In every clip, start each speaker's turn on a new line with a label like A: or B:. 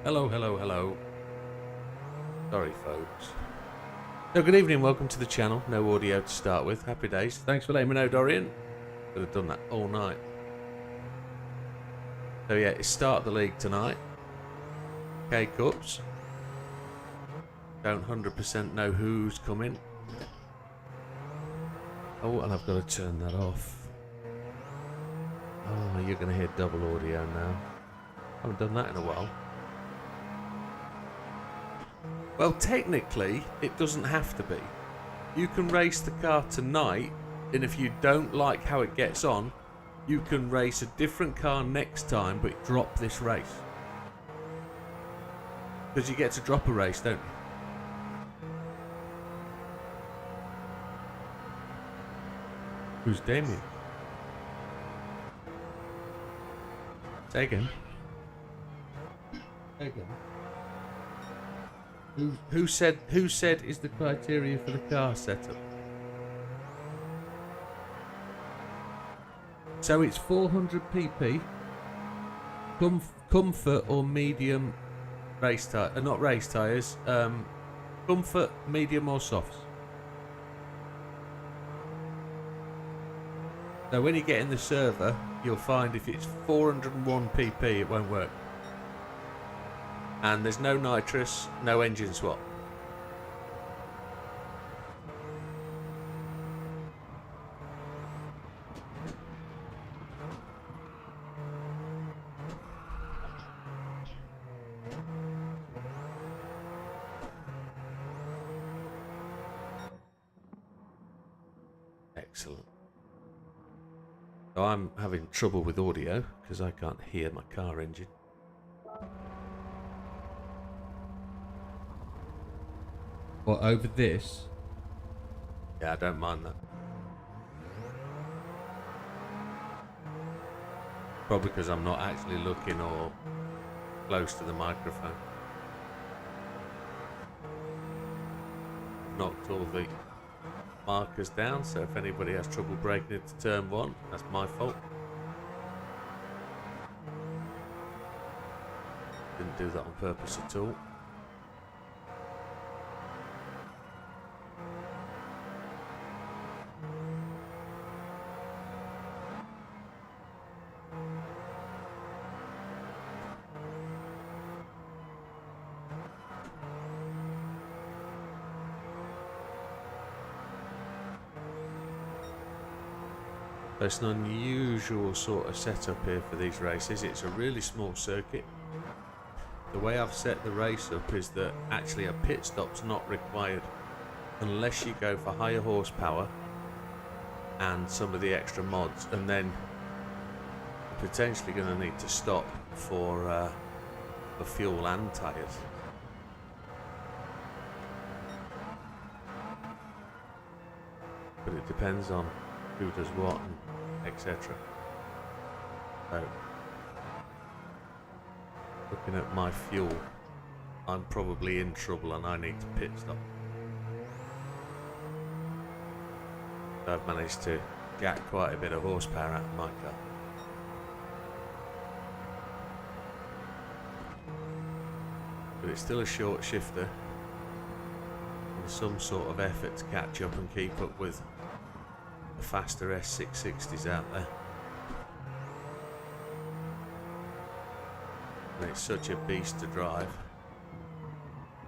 A: Hello, hello, hello. Sorry, folks. So, good evening, welcome to the channel. No audio to start with. Happy days. Thanks for letting me know, Dorian. Could have done that all night. So, yeah, it's start of the league tonight. K-Cups. Don't 100% know who's coming. Oh, and I've got to turn that off. Oh, you're going to hear double audio now. I haven't done that in a while. Well, technically, it doesn't have to be. You can race the car tonight, and if you don't like how it gets on, you can race a different car next time, but drop this race. Because you get to drop a race, don't you? Who's Damien? Say again. Say again. Who said is the criteria for the car setup? So it's 400 pp. Comfort or medium race tire, not race tires. Comfort, medium or softs. So when you get in the server, you'll find if it's 401 pp, it won't work. And there's no nitrous, no engine swap. Excellent. So I'm having trouble with audio because I can't hear my car engine. Or over this? Yeah, I don't mind that. Probably because I'm not actually looking or close to the microphone. Knocked all the markers down, so if anybody has trouble breaking into turn one, that's my fault. Didn't do that on purpose at all. It's an unusual sort of setup here for these races. It's a really small circuit. The way I've set the race up is that actually a pit stop's not required unless you go for higher horsepower and some of the extra mods, and then you're potentially going to need to stop for fuel and tyres. But it depends on who does what and etc. So, looking at my fuel, I'm probably in trouble and I need to pit stop. So I've managed to get quite a bit of horsepower out of my car. But it's still a short shifter and some sort of effort to catch up and keep up with the faster S660s out there. And it's such a beast to drive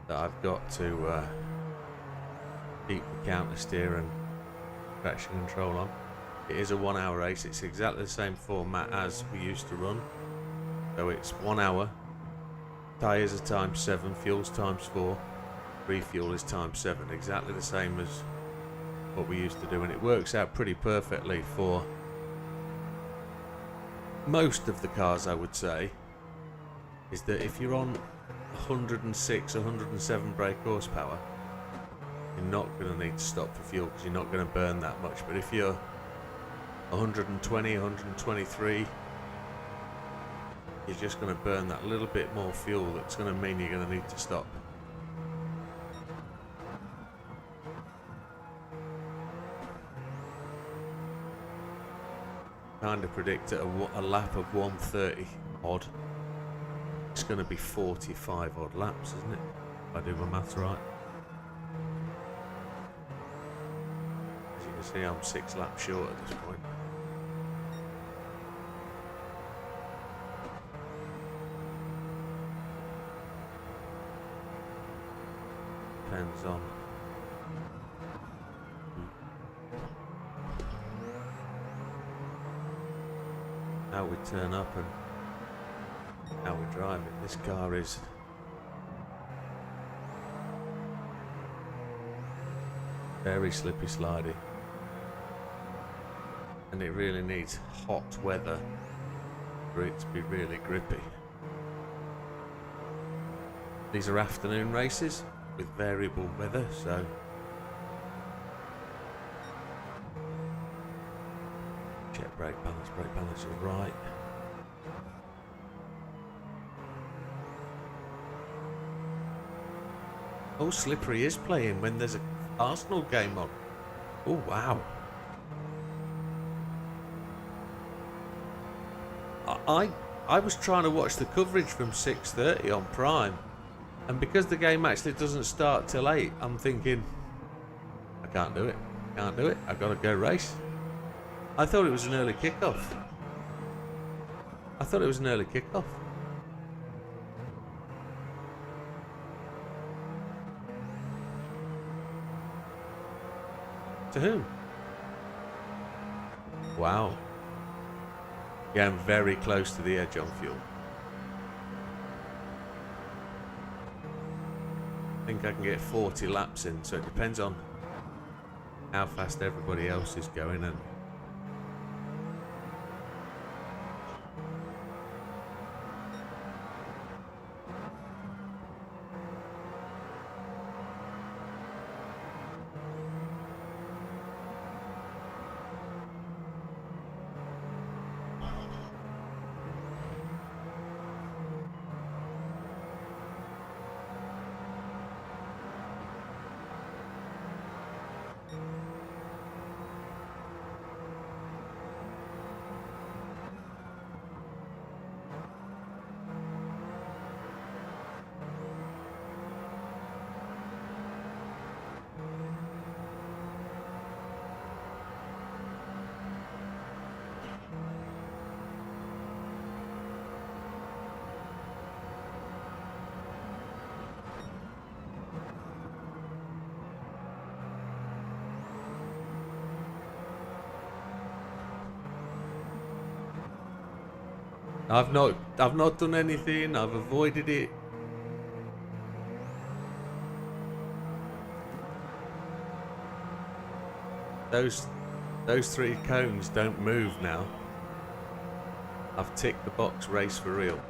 A: that I've got to keep the counter steer and traction control on. It is a 1 hour race. It's exactly the same format as we used to run. So it's 1 hour, tyres are times 7, fuel's times 4, refuel is times 7, exactly the same as what we used to do, and it works out pretty perfectly for most of the cars. I would say is that if you're on 106, 107 brake horsepower, you're not going to need to stop for fuel because you're not going to burn that much. But if you're 120, 123, you're just going to burn that little bit more fuel. That's going to mean you're going to need to stop. Kind of predict at a lap of 130 odd It's going to be 45 odd laps, isn't it? If I do my maths right. As you can see, I'm 6 laps short at this point. Depends on how we turn up and how we drive it. This car is very slippy slidey, and it really needs hot weather for it to be really grippy. These are afternoon races with variable weather, so check brake balance is right. Oh, Slippery is playing when there's an Arsenal game on. Oh, wow. I was trying to watch the coverage from 6:30 on Prime, and because the game actually doesn't start till 8, I'm thinking, I can't do it. I've got to go race. I thought it was an early kickoff. To whom? Wow. Yeah, I'm very close to the edge on fuel. I think I can get 40 laps in, so it depends on how fast everybody else is going and I've not done anything. I've avoided it. Those 3 cones don't move now. I've ticked the box, race for real.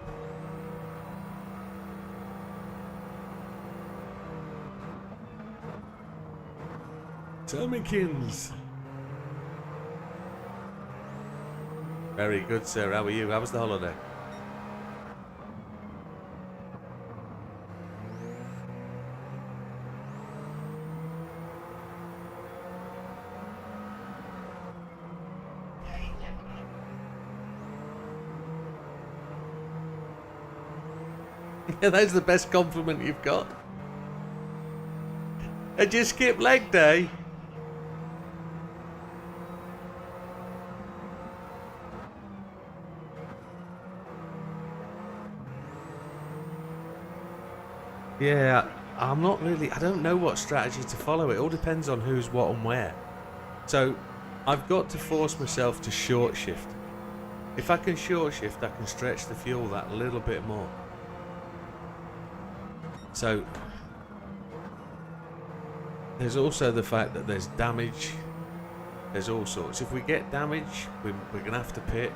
A: Tommykins. Very good, sir. How are you? How was the holiday? Yeah, that's the best compliment you've got. Did you skip leg day? Yeah, I don't know what strategy to follow. It all depends on who's what and where. So, I've got to force myself to short shift. If I can short shift, I can stretch the fuel that little bit more. So, there's also the fact that there's damage. There's all sorts. If we get damage, we're going to have to pit.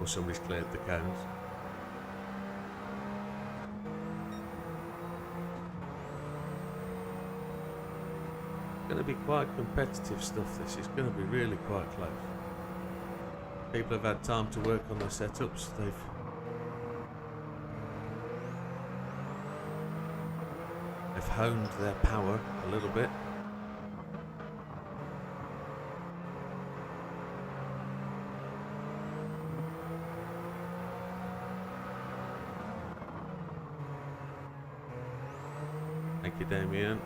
A: Or somebody's cleared the cones. It's going to be quite competitive stuff, this. It's going to be really quite close. People have had time to work on their setups. They've honed their power a little bit. Thank you, Damien.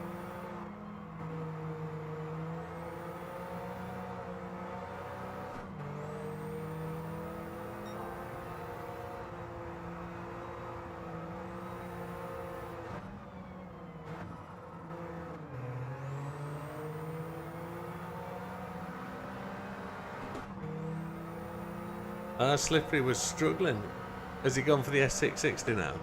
A: Slippery was struggling. Has he gone for the S660 now?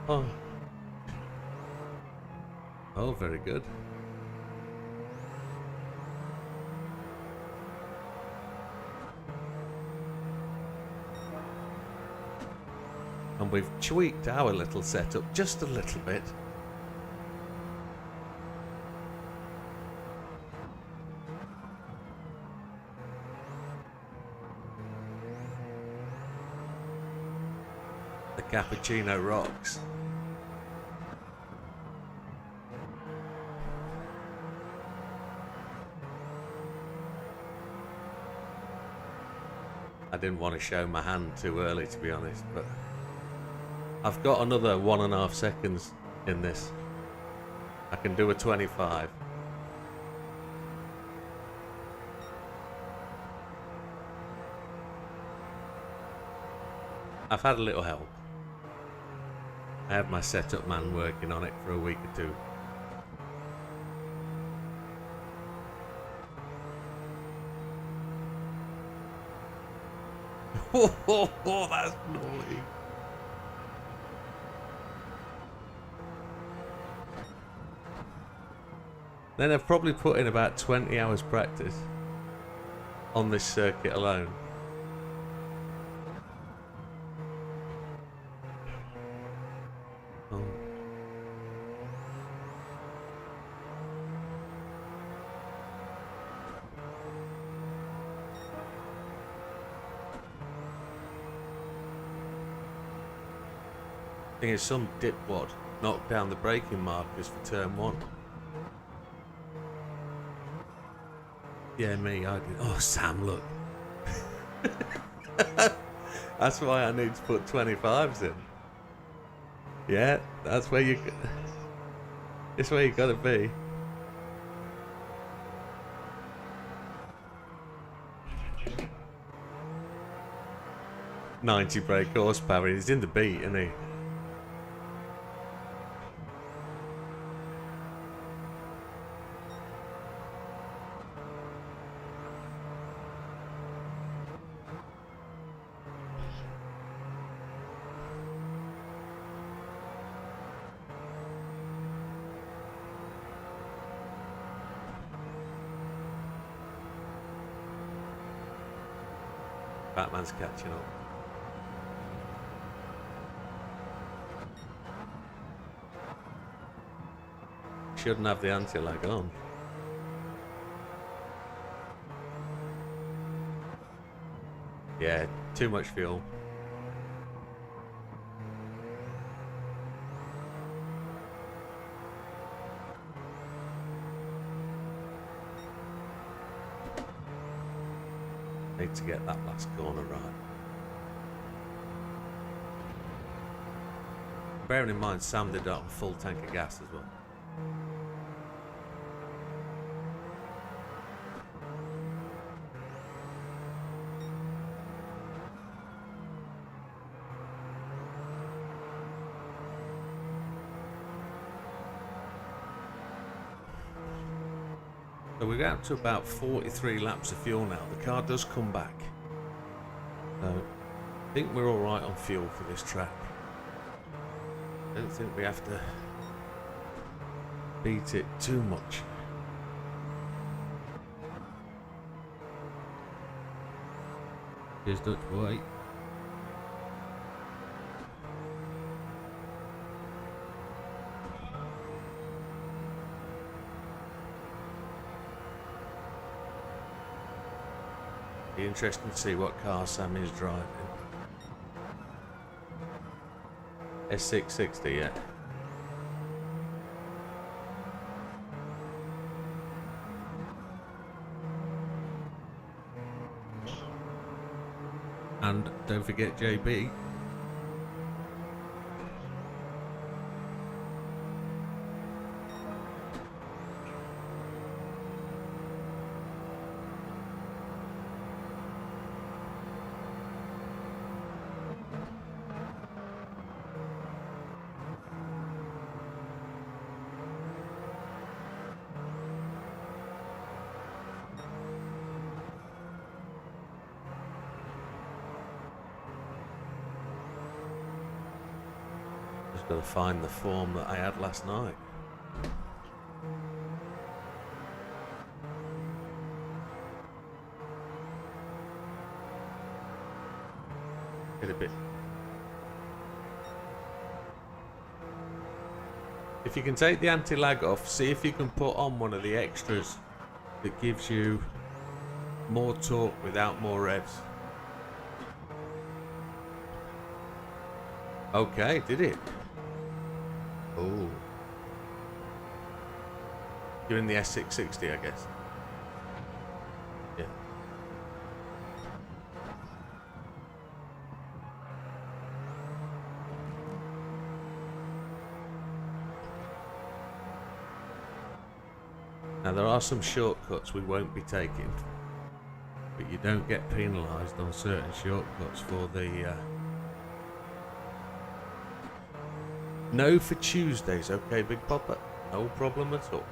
A: Oh. Oh, very good. And we've tweaked our little setup just a little bit. The cappuccino rocks. I didn't want to show my hand too early, to be honest, but I've got another 1.5 seconds in this. I can do a 25. I've had a little help. I had my setup man working on it for a week or two. Oh, that's naughty. Then I've probably put in about 20 hours practice on this circuit alone. Oh. I think it's some dipwad knocked down the braking markers for turn 1. Yeah, me, I did. Oh, Sam, look. That's why I need to put 25s in. Yeah, that's where you... It's where you gotta be. .90 brake horsepower. He's in the beat, isn't he? Batman's catching up. Shouldn't have the anti-lag on. Yeah, too much fuel. Need to get that last corner right. Bearing in mind Sam did it on a full tank of gas as well. So we're out to about 43 laps of fuel now. The car does come back. So I think we're alright on fuel for this track. I don't think we have to beat it too much. Here's Dutch boy. Be interesting to see what car Sam is driving. S660, yeah. And don't forget JB. Just got to find the form that I had last night. Get a bit. If you can take the anti-lag off, see if you can put on one of the extras that gives you more torque without more revs. Okay, did it? Oh. You're in the S660, I guess. Yeah. Now there are some shortcuts we won't be taking, but you don't get penalised on certain shortcuts for the no for Tuesdays, okay, Big Papa? No problem at all.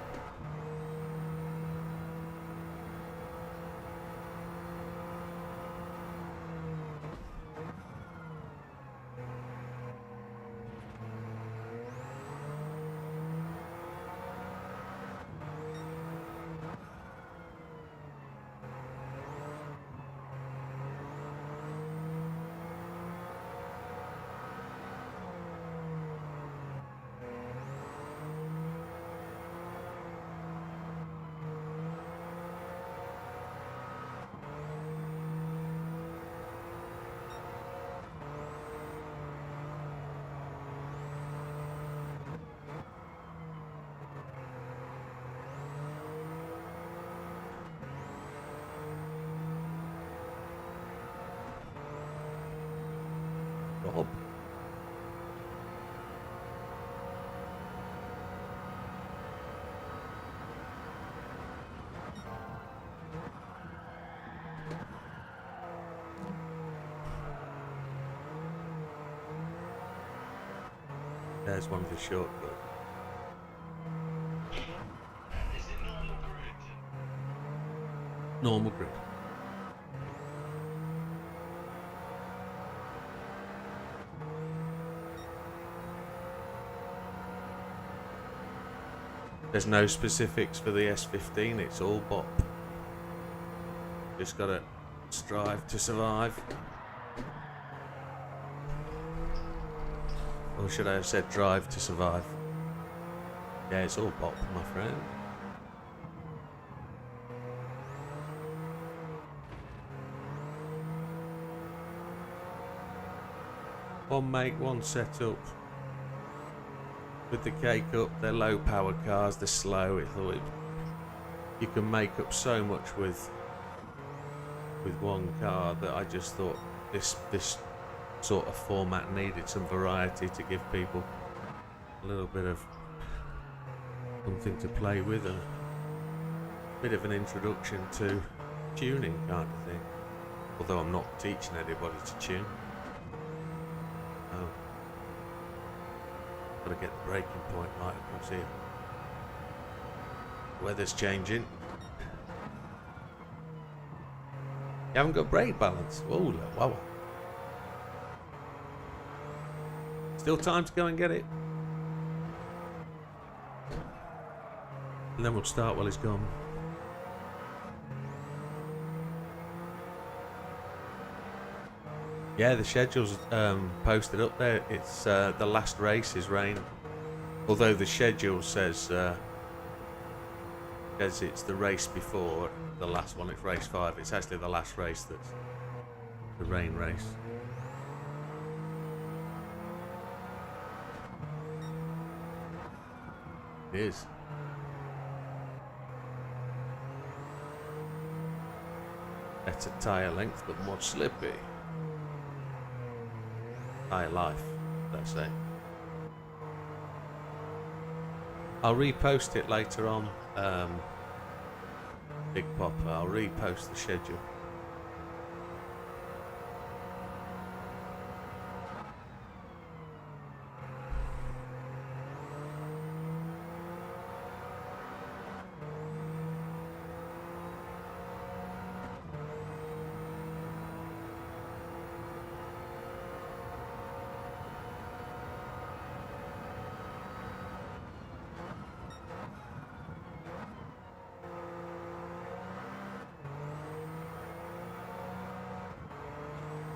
A: Bob. There's one of the shortcuts.
B: Is it normal grid?
A: Normal grid. There's no specifics for the S15, it's all bop. Just gotta strive to survive. Or should I have said drive to survive? Yeah, it's all bop, my friend. One make, one setup. With the K-Cup, they're low power cars, they're slow. You can make up so much with one car that I just thought this sort of format needed some variety to give people a little bit of something to play with, and a bit of an introduction to tuning kind of thing. Although I'm not teaching anybody to tune. Got to get the breaking point right across here. Weather's changing. You haven't got brake balance. Oh, wow. Still time to go and get it. And then we'll start while it's gone. Yeah, the schedule's posted up there. It's the last race is rain. Although the schedule says it's the race before the last one. It's race 5. It's actually the last race that's the rain race. It is. Better tyre length, but more slippy. entire life, let's say. I'll repost it later on, Big Popper. I'll repost the schedule.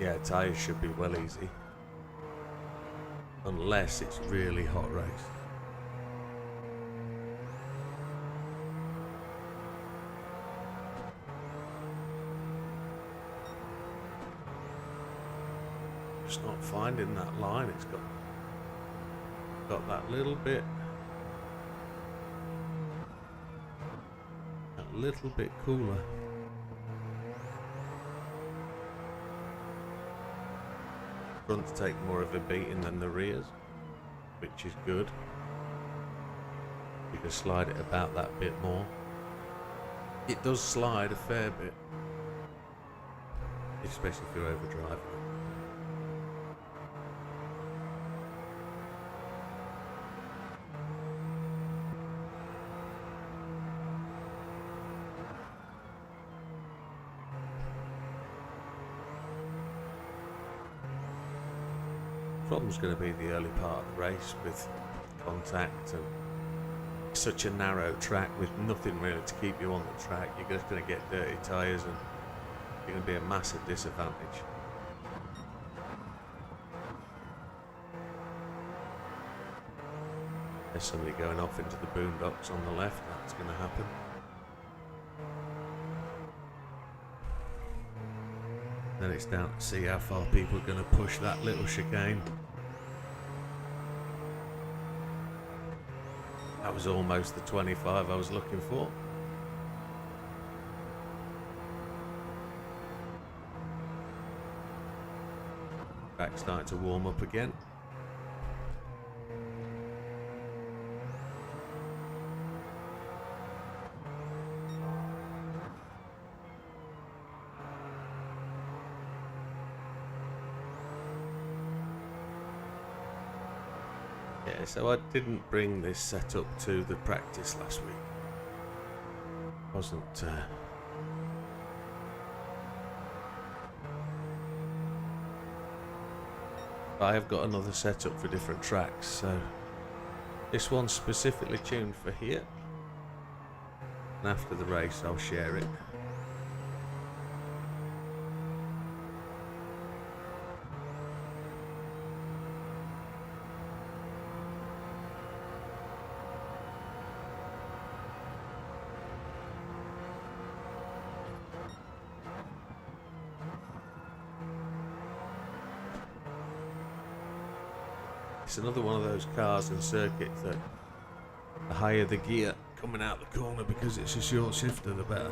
A: Yeah, tyres should be well easy. Unless it's really hot race. Just not finding that line. It's got that little bit cooler. Fronts take more of a beating than the rears, which is good. You can slide it about that bit more. It does slide a fair bit, especially if you're overdriving. Problem's going to be the early part of the race with contact and such a narrow track with nothing really to keep you on the track. You're just going to get dirty tyres and you're going to be a massive disadvantage. There's somebody going off into the boondocks on the left. That's going to happen. Then it's down to see how far people are going to push that little chicane. That was almost the 25 I was looking for. Back starting to warm up again. Yeah, so I didn't bring this setup to the practice last week. Wasn't I have got another setup for different tracks, so this one's specifically tuned for here. And after the race I'll share it. It's another one of those cars and circuits that the higher the gear coming out the corner, because it's a short shifter, the better.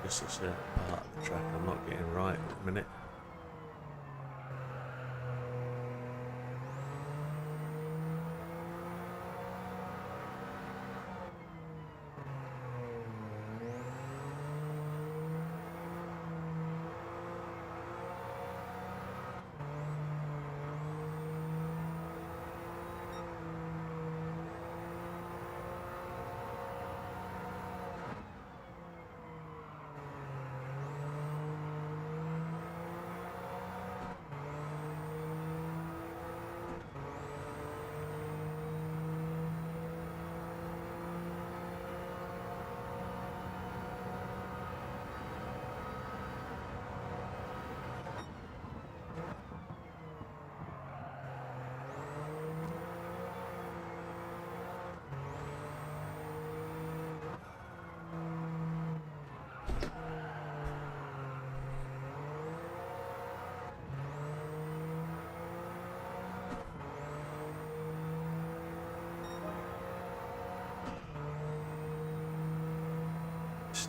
A: Just a certain part of the track I'm not getting right at the minute.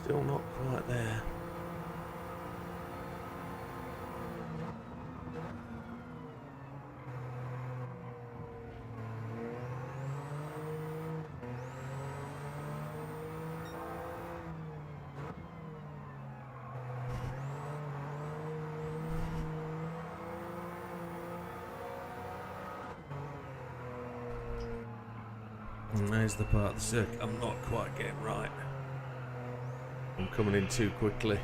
A: Still not quite there. And there's the part of the circuit I'm not quite getting right. I'm coming in too quickly.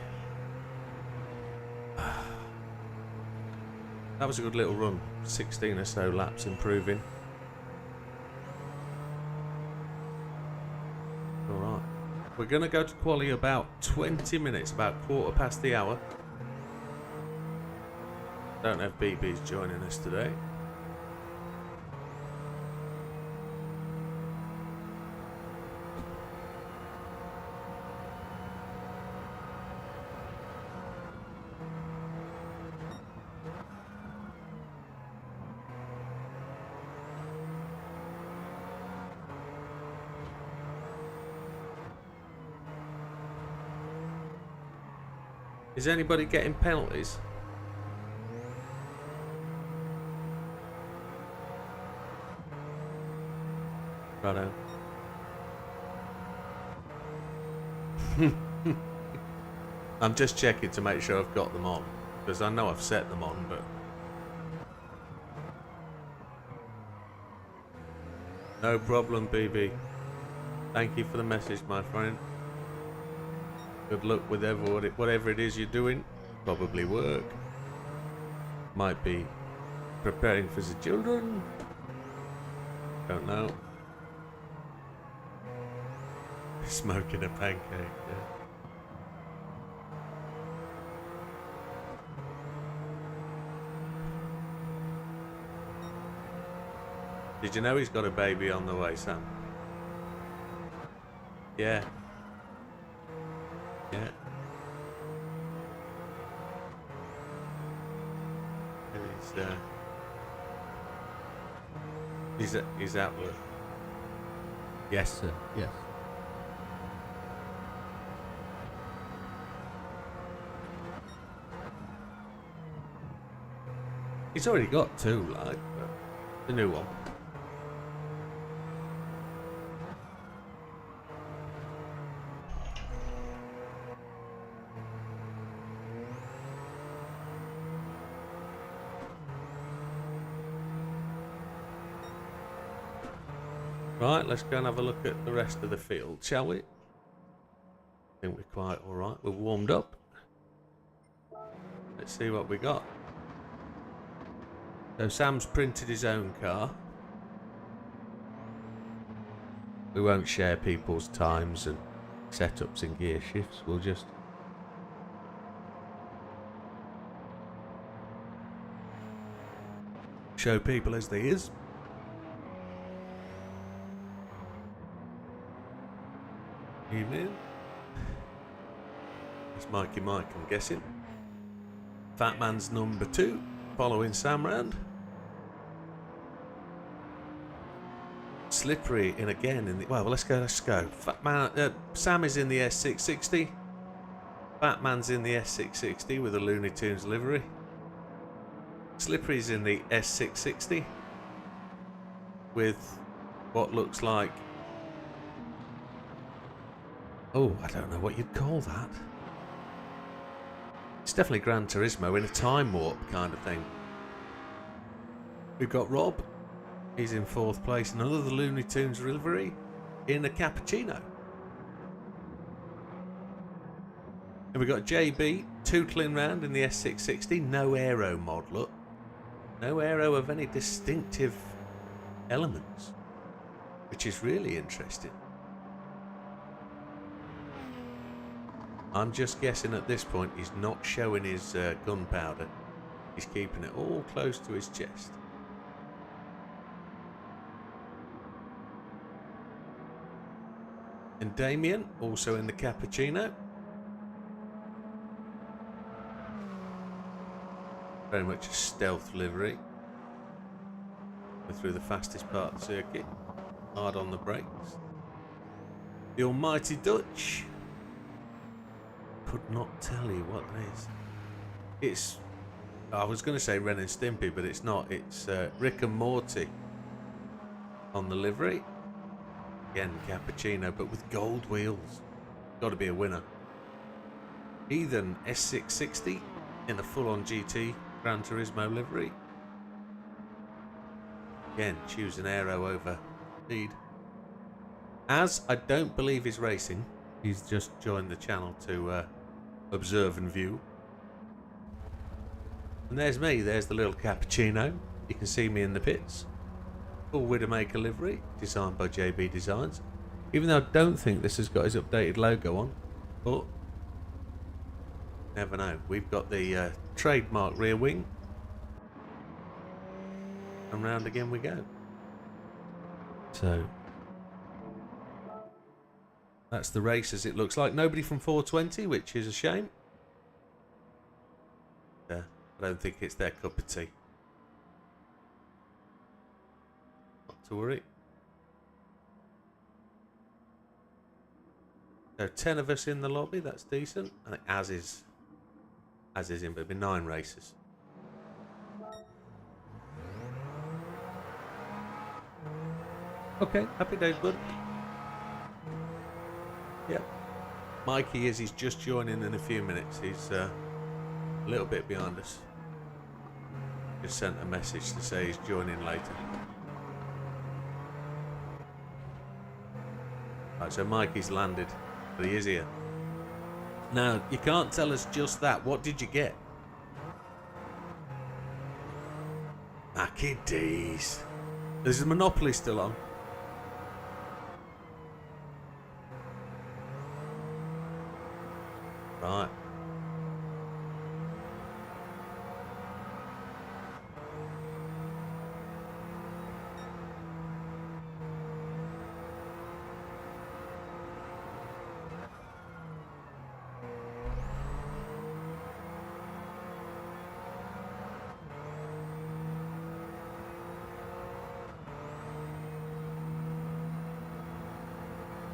A: That was a good little run. 16 or so laps improving. Alright. We're going to go to quali about 20 minutes, about quarter past the hour. Don't have BB's joining us today. Is anybody getting penalties? Righto. I'm just checking to make sure I've got them on, because I know I've set them on, but no problem, BB. Thank you for the message, my friend. Good luck with whatever it is you're doing. Probably work. Might be preparing for the children. Don't know. Smoking a pancake, yeah. Did you know he's got a baby on the way, Sam? Yeah. Yeah. And he's at work. Yes, sir. Yes. He's already got two, like, the new one. Right, let's go and have a look at the rest of the field, shall we? I think we're quite alright. We're warmed up. Let's see what we got. So Sam's printed his own car. We won't share people's times and setups and gear shifts. We'll just show people as they is. Evening. It's Mikey Mike, I'm guessing. Fat Man's number 2, following Sam round. Slippery in again in the... Well, let's go. Fat Man... Sam is in the S660. Fat Man's in the S660 with a Looney Tunes livery. Slippery's in the S660 with what looks like... Oh, I don't know what you'd call that. It's definitely Gran Turismo in a time warp kind of thing. We've got Rob. He's in 4th place. Another Looney Tunes livery in a cappuccino. And we've got JB tootling round in the S660. No aero mod, look. No aero of any distinctive elements, which is really interesting. I'm just guessing at this point he's not showing his gunpowder. He's keeping it all close to his chest. And Damien, also in the cappuccino. Very much a stealth livery. We're through the fastest part of the circuit. Hard on the brakes. The almighty Dutch. could not tell you what that is. It's, I was going to say Ren and Stimpy, but it's not. It's Rick and Morty on the livery. Again, cappuccino, but with gold wheels. Got to be a winner. Ethan S660 in a full-on GT Gran Turismo livery. Again, choose an aero over speed. As I don't believe he's racing, he's just joined the channel to observe and view. And there's me, there's the little cappuccino. You can see me in the pits. Full Widdowmaker livery, designed by JB Designs. Even though I don't think this has got his updated logo on, but never know. We've got the trademark rear wing. And round again we go. So that's the race as it looks like. Nobody from 420, which is a shame. I don't think it's their cup of tea. Not to worry. So 10 of us in the lobby, that's decent. I think as is in, but it'll be 9 races. Okay, happy days, bud. Yep. Mikey he's just joining in a few minutes. He's a little bit behind us. Just sent a message to say he's joining later. Right, so Mikey's landed, but he is here. Now, you can't tell us just that. What did you get? Happy days. Is the Monopoly still on? Right.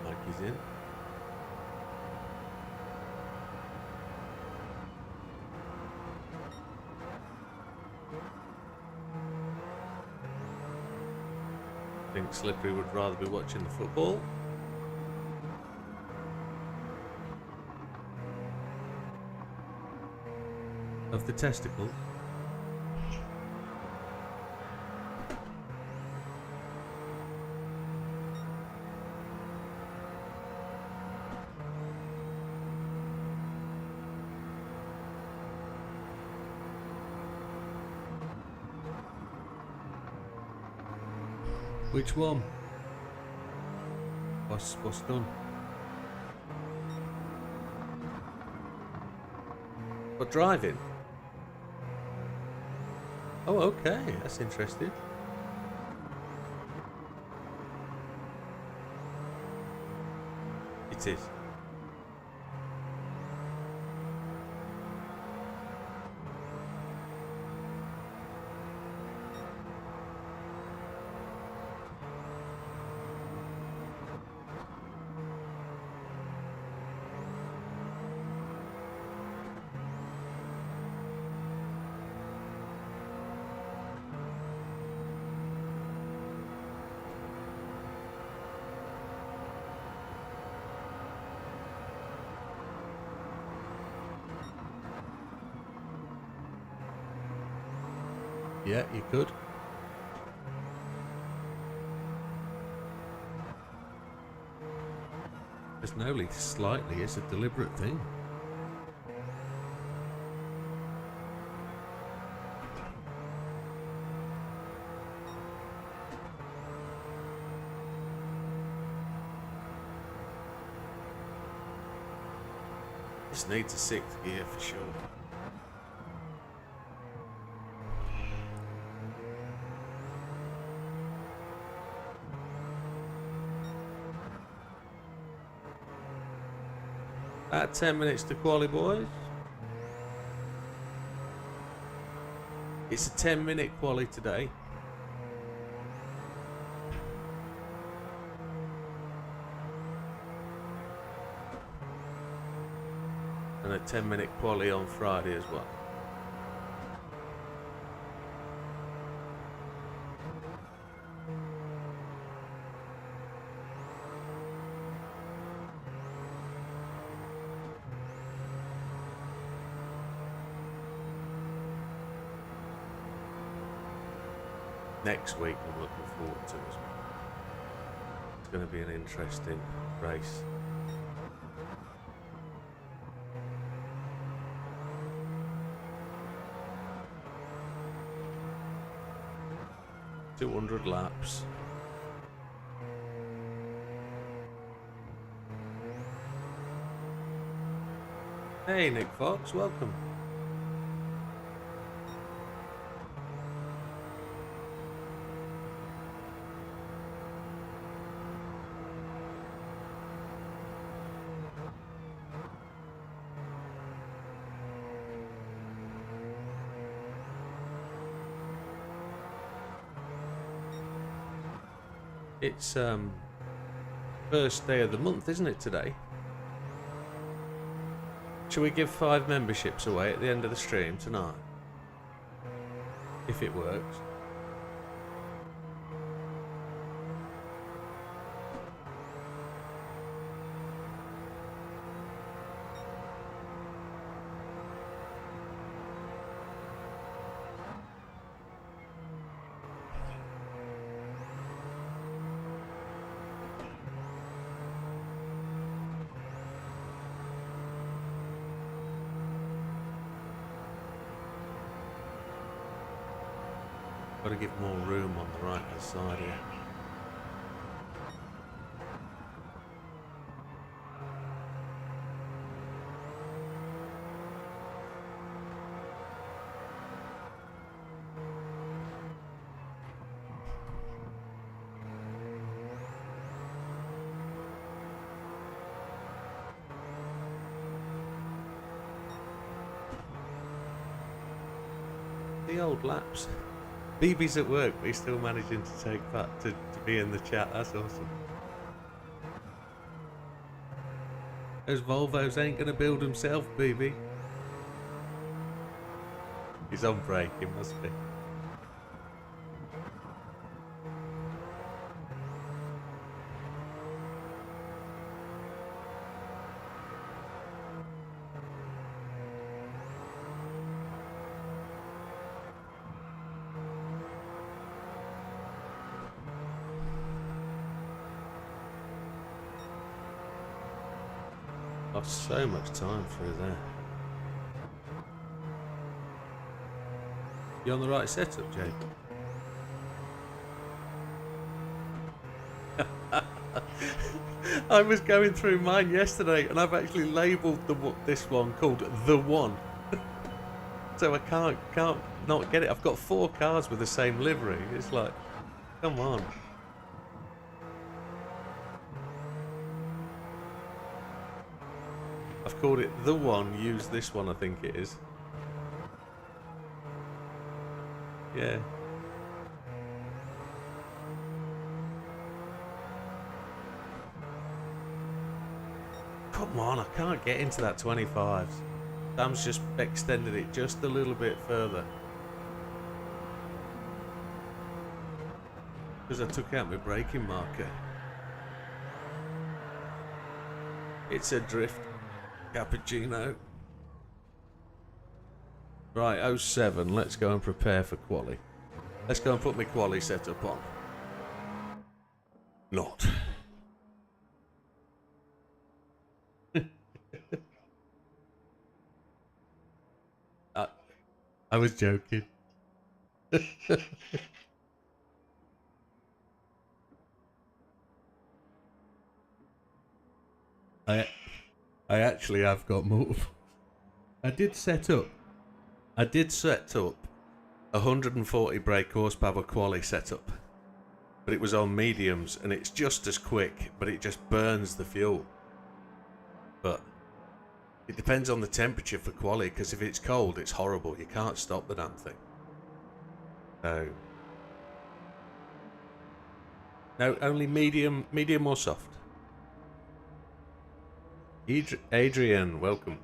A: Mikey's in. I think Slippery would rather be watching the football. Of the testicle. Which one? What's done? What, driving? Oh, okay, that's interesting. It is. Yeah, you could. There's no least slightly, it's a deliberate thing. This needs a 6th gear for sure. At 10 minutes to quali, boys. It's a 10-minute quali today. And a 10-minute quali on Friday as well. Next week I'm looking forward to as well. It's going to be an interesting race. $200 laps. Hey Nick Fox, welcome. It's first day of the month, isn't it, today? Shall we give 5 memberships away at the end of the stream tonight? If it works. Got to give more room on the right hand side here. The old laps. BB's at work, but he's still managing to take part to be in the chat. That's awesome. Those Volvos ain't gonna build himself, BB. He's on break, he must be. Lost so much time through there. You on the right setup, Jake? I was going through mine yesterday, and I've actually labelled this one called The One. So I can't not get it. I've got 4 cars with the same livery. It's like, come on. I've called it The One, use this one, I think it is. Yeah. Come on, I can't get into that 25s. Sam's just extended it just a little bit further. Because I took out my braking marker. It's a drift. Cappuccino. Right, 07. Let's go and prepare for quali. Let's go and put my quali setup on. Not. I was joking. I actually have got multiple. I did set up 140 brake horsepower quali setup, but it was on mediums, and it's just as quick, but it just burns the fuel. But it depends on the temperature for quali, because if it's cold, it's horrible. You can't stop the damn thing. So no, only medium or soft. Adrian, welcome.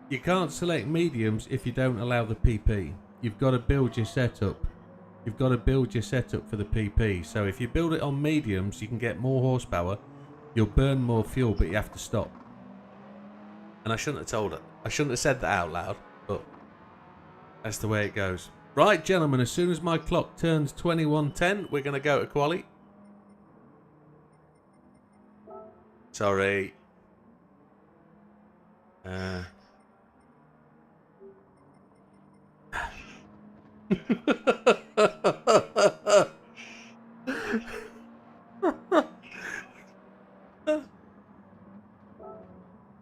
A: You can't select mediums if you don't allow the PP. You've got to build your setup. You've got to build your setup for the PP. So if you build it on mediums, you can get more horsepower. You'll burn more fuel, but you have to stop. And I shouldn't have told it. I shouldn't have said that out loud, but that's the way it goes. Right, gentlemen, as soon as my clock turns 21:10, we're going to go to quali. Sorry.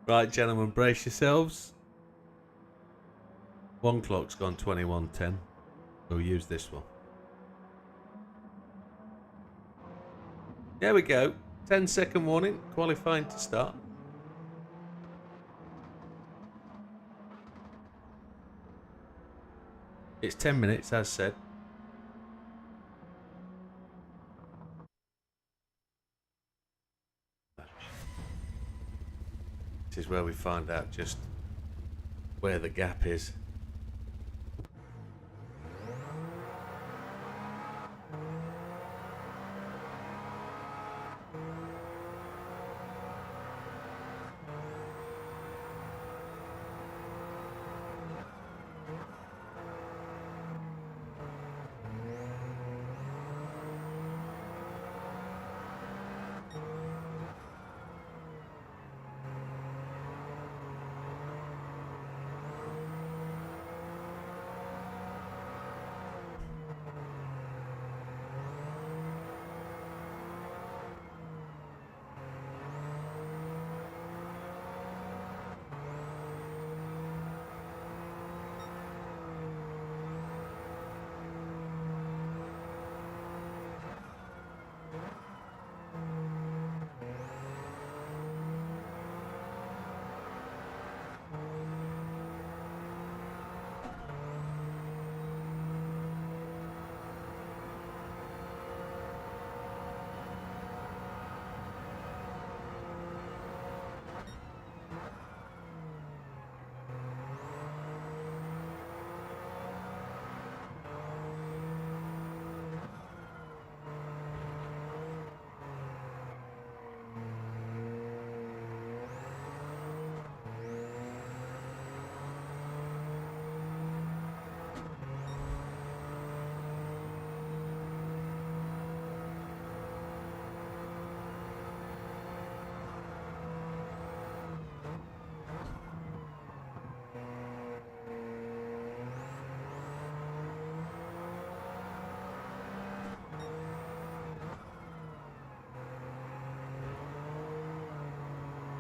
A: Right, gentlemen, brace yourselves. One clock's gone 21:10. We'll use this one. There we go. 10-second warning. Qualifying to start. It's 10 minutes, as said. This is where we find out just where the gap is.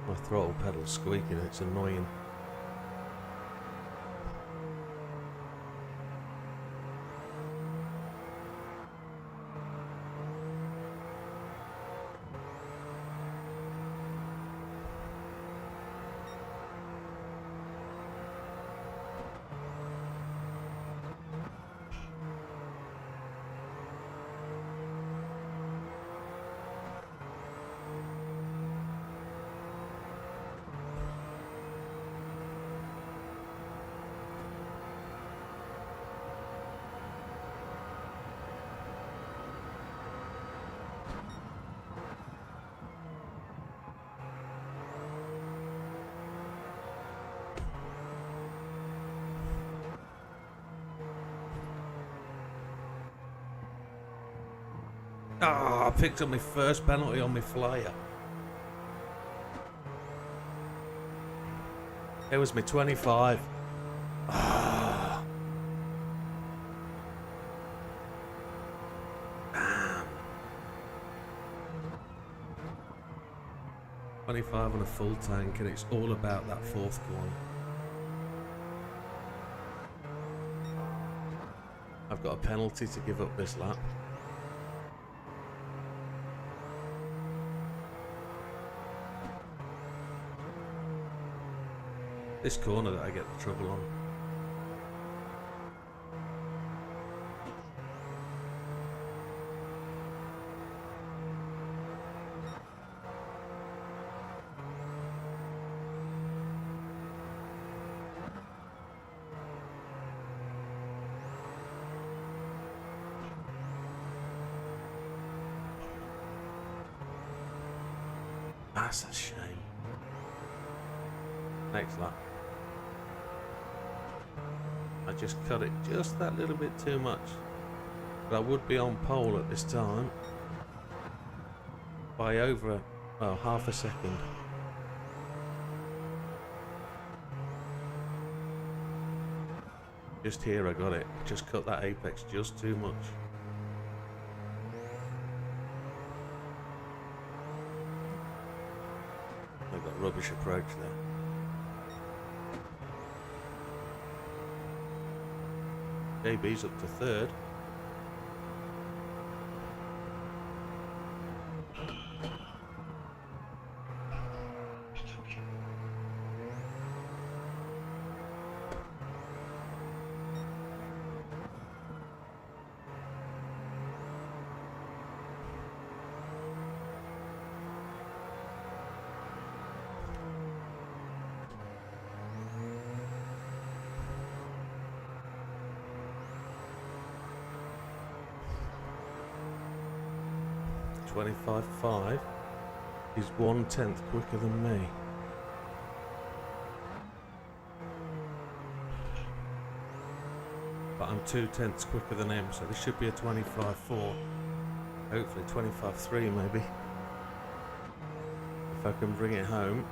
A: My throttle pedal's squeaking, it's annoying. Ah, I picked up my first penalty on my flyer. It was my 25. Ah. Damn. 25 on a full tank, and it's all about that fourth one. I've got a penalty to give up this lap. This corner that I get the trouble on. That's a shame. Next lap. I just cut it just that little bit too much. But I would be on pole at this time by over, well, half a second. Just here I got it. Just cut that apex just too much. I've got rubbish approach there. JB's up to third. .25.5. He's 1/10 quicker than me. But I'm 2/10 quicker than him, so this should be a 25.4. Hopefully 25.3 maybe. If I can bring it home,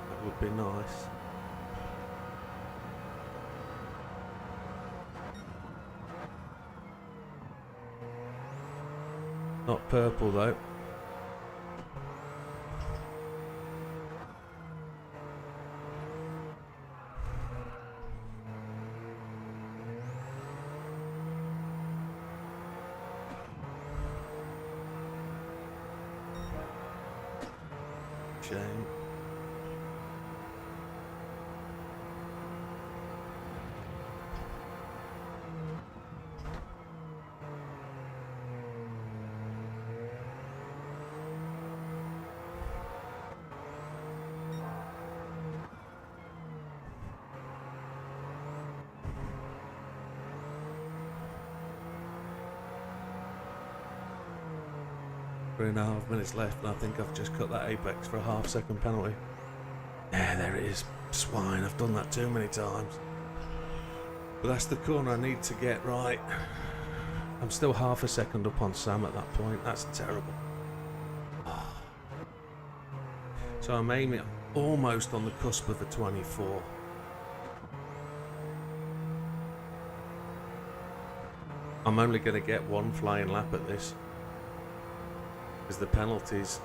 A: that would be nice. Not purple though. Shame. Three and a half minutes left, and I think I've just cut that apex for a half-second penalty. Yeah, there it is. Swine, I've done that too many times. But that's the corner I need to get right. I'm still half a second up on Sam at that point. That's terrible. So I'm aiming almost on the cusp of the 24. I'm only going to get one flying lap at this. Because the penalty's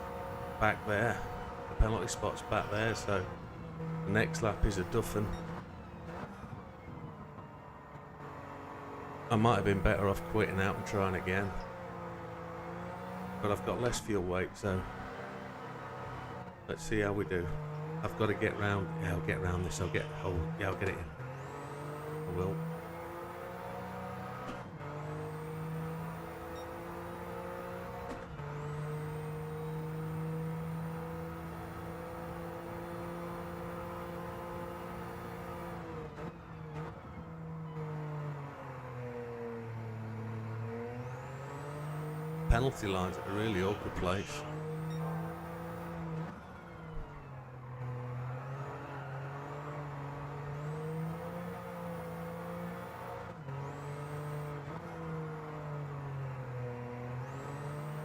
A: back there. The penalty spot's back there, so the next lap is a duffin. I might have been better off quitting out and trying again. But I've got less fuel weight, so let's see how we do. I've got to get round. Yeah, I'll get round this. I'll get it in. I will. Penalty lines at a really awkward place.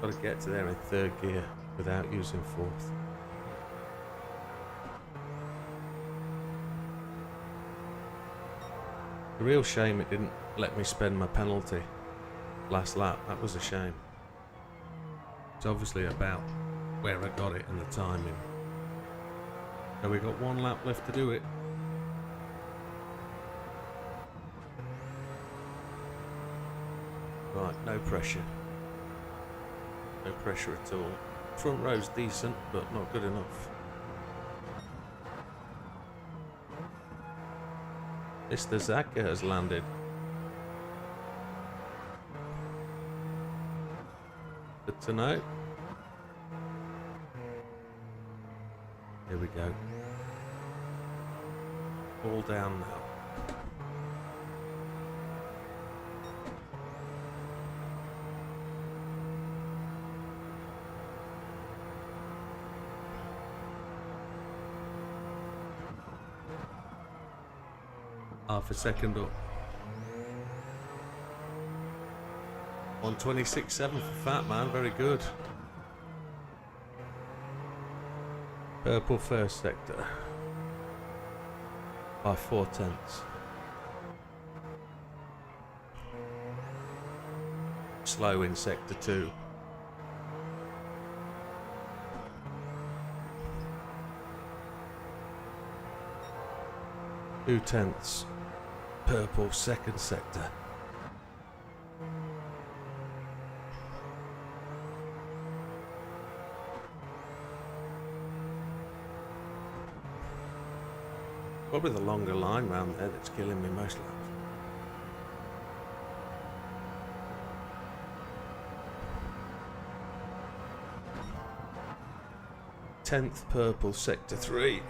A: Got to get to there in third gear without using fourth. A real shame it didn't let me spend my penalty last lap. That was a shame. It's obviously about where I got it and the timing. So we got one lap left to do it. Right, no pressure. No pressure at all. Front row's decent, but not good enough. Mr. Zaka has landed. Good to know. Here we go. All down now. Half a second up. 126.7 for Fat Man, very good. Purple first sector by 4/10. Slow in sector 2. Two tenths. Purple second sector. Probably the longer line round there that's killing me most laps. Tenth purple sector 3.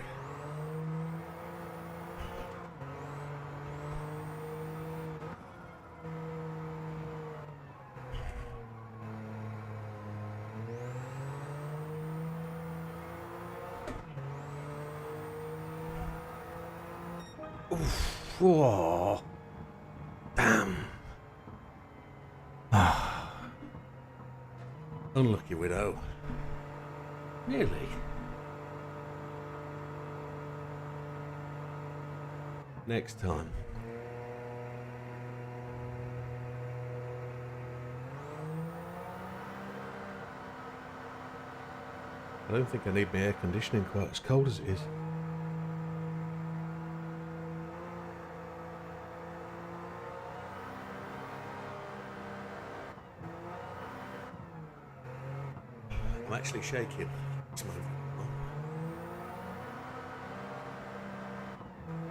A: Oof. Whoa. Damn. Unlucky Widow. Really? Next time. I don't think I need my air conditioning quite as cold as it is. I'm actually shaking. It's my...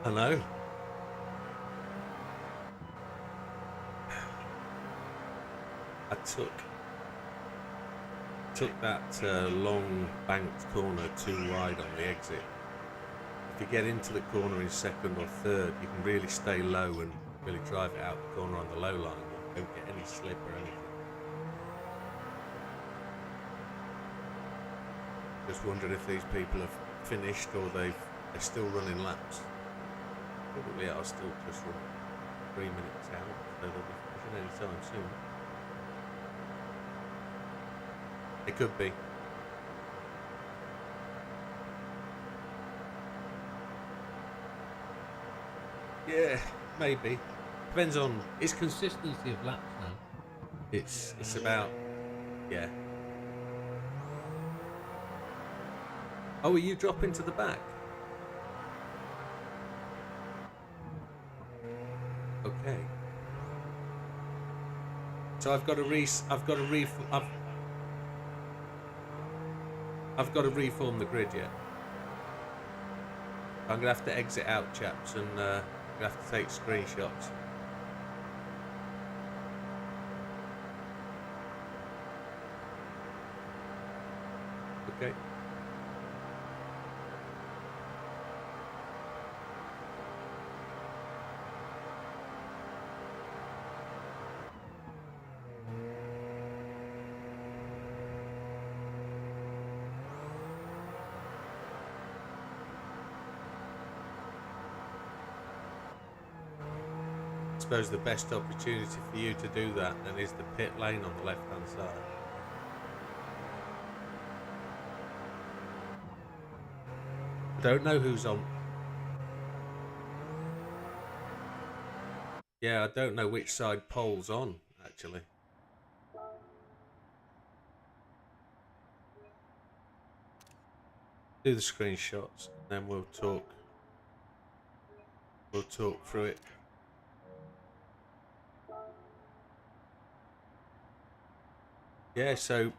A: I know. I took that long banked corner too wide on the exit. If you get into the corner in second or third, you can really stay low and really drive it out the corner on the low line. You don't get any slip or anything. Just wondering if these people have finished or they're still running laps. Probably are still just running 3 minutes out, so they'll be finishing any time soon. It could be. Yeah, maybe. Depends on its consistency of laps now. It's about, yeah. Oh, are you dropping to the back? Okay. So I've got to reform the grid yet. I'm gonna have to exit out, chaps, and gonna have to take screenshots. Okay. I suppose the best opportunity for you to do that then is the pit lane on the left hand side. I don't know who's on. Yeah, I don't know which side Pole's on actually. Do the screenshots and then we'll talk through it. Yeah, so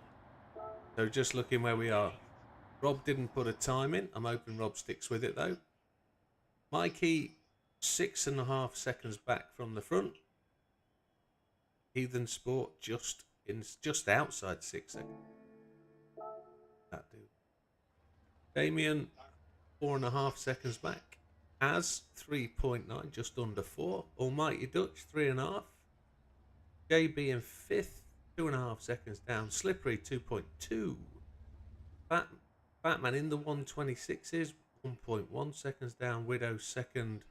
A: just looking where we are. Rob didn't put a time in. I'm hoping Rob sticks with it though. Mikey, 6.5 seconds back from the front. Heathen Sport just outside 6 seconds. That dude. Damien, 4.5 seconds back. Az 3.9, just under 4. Almighty Dutch 3.5. JB in 5th, 2.5 seconds down. Slippery 2.2. Batman in the 126s, 1.1 seconds down. Widow second,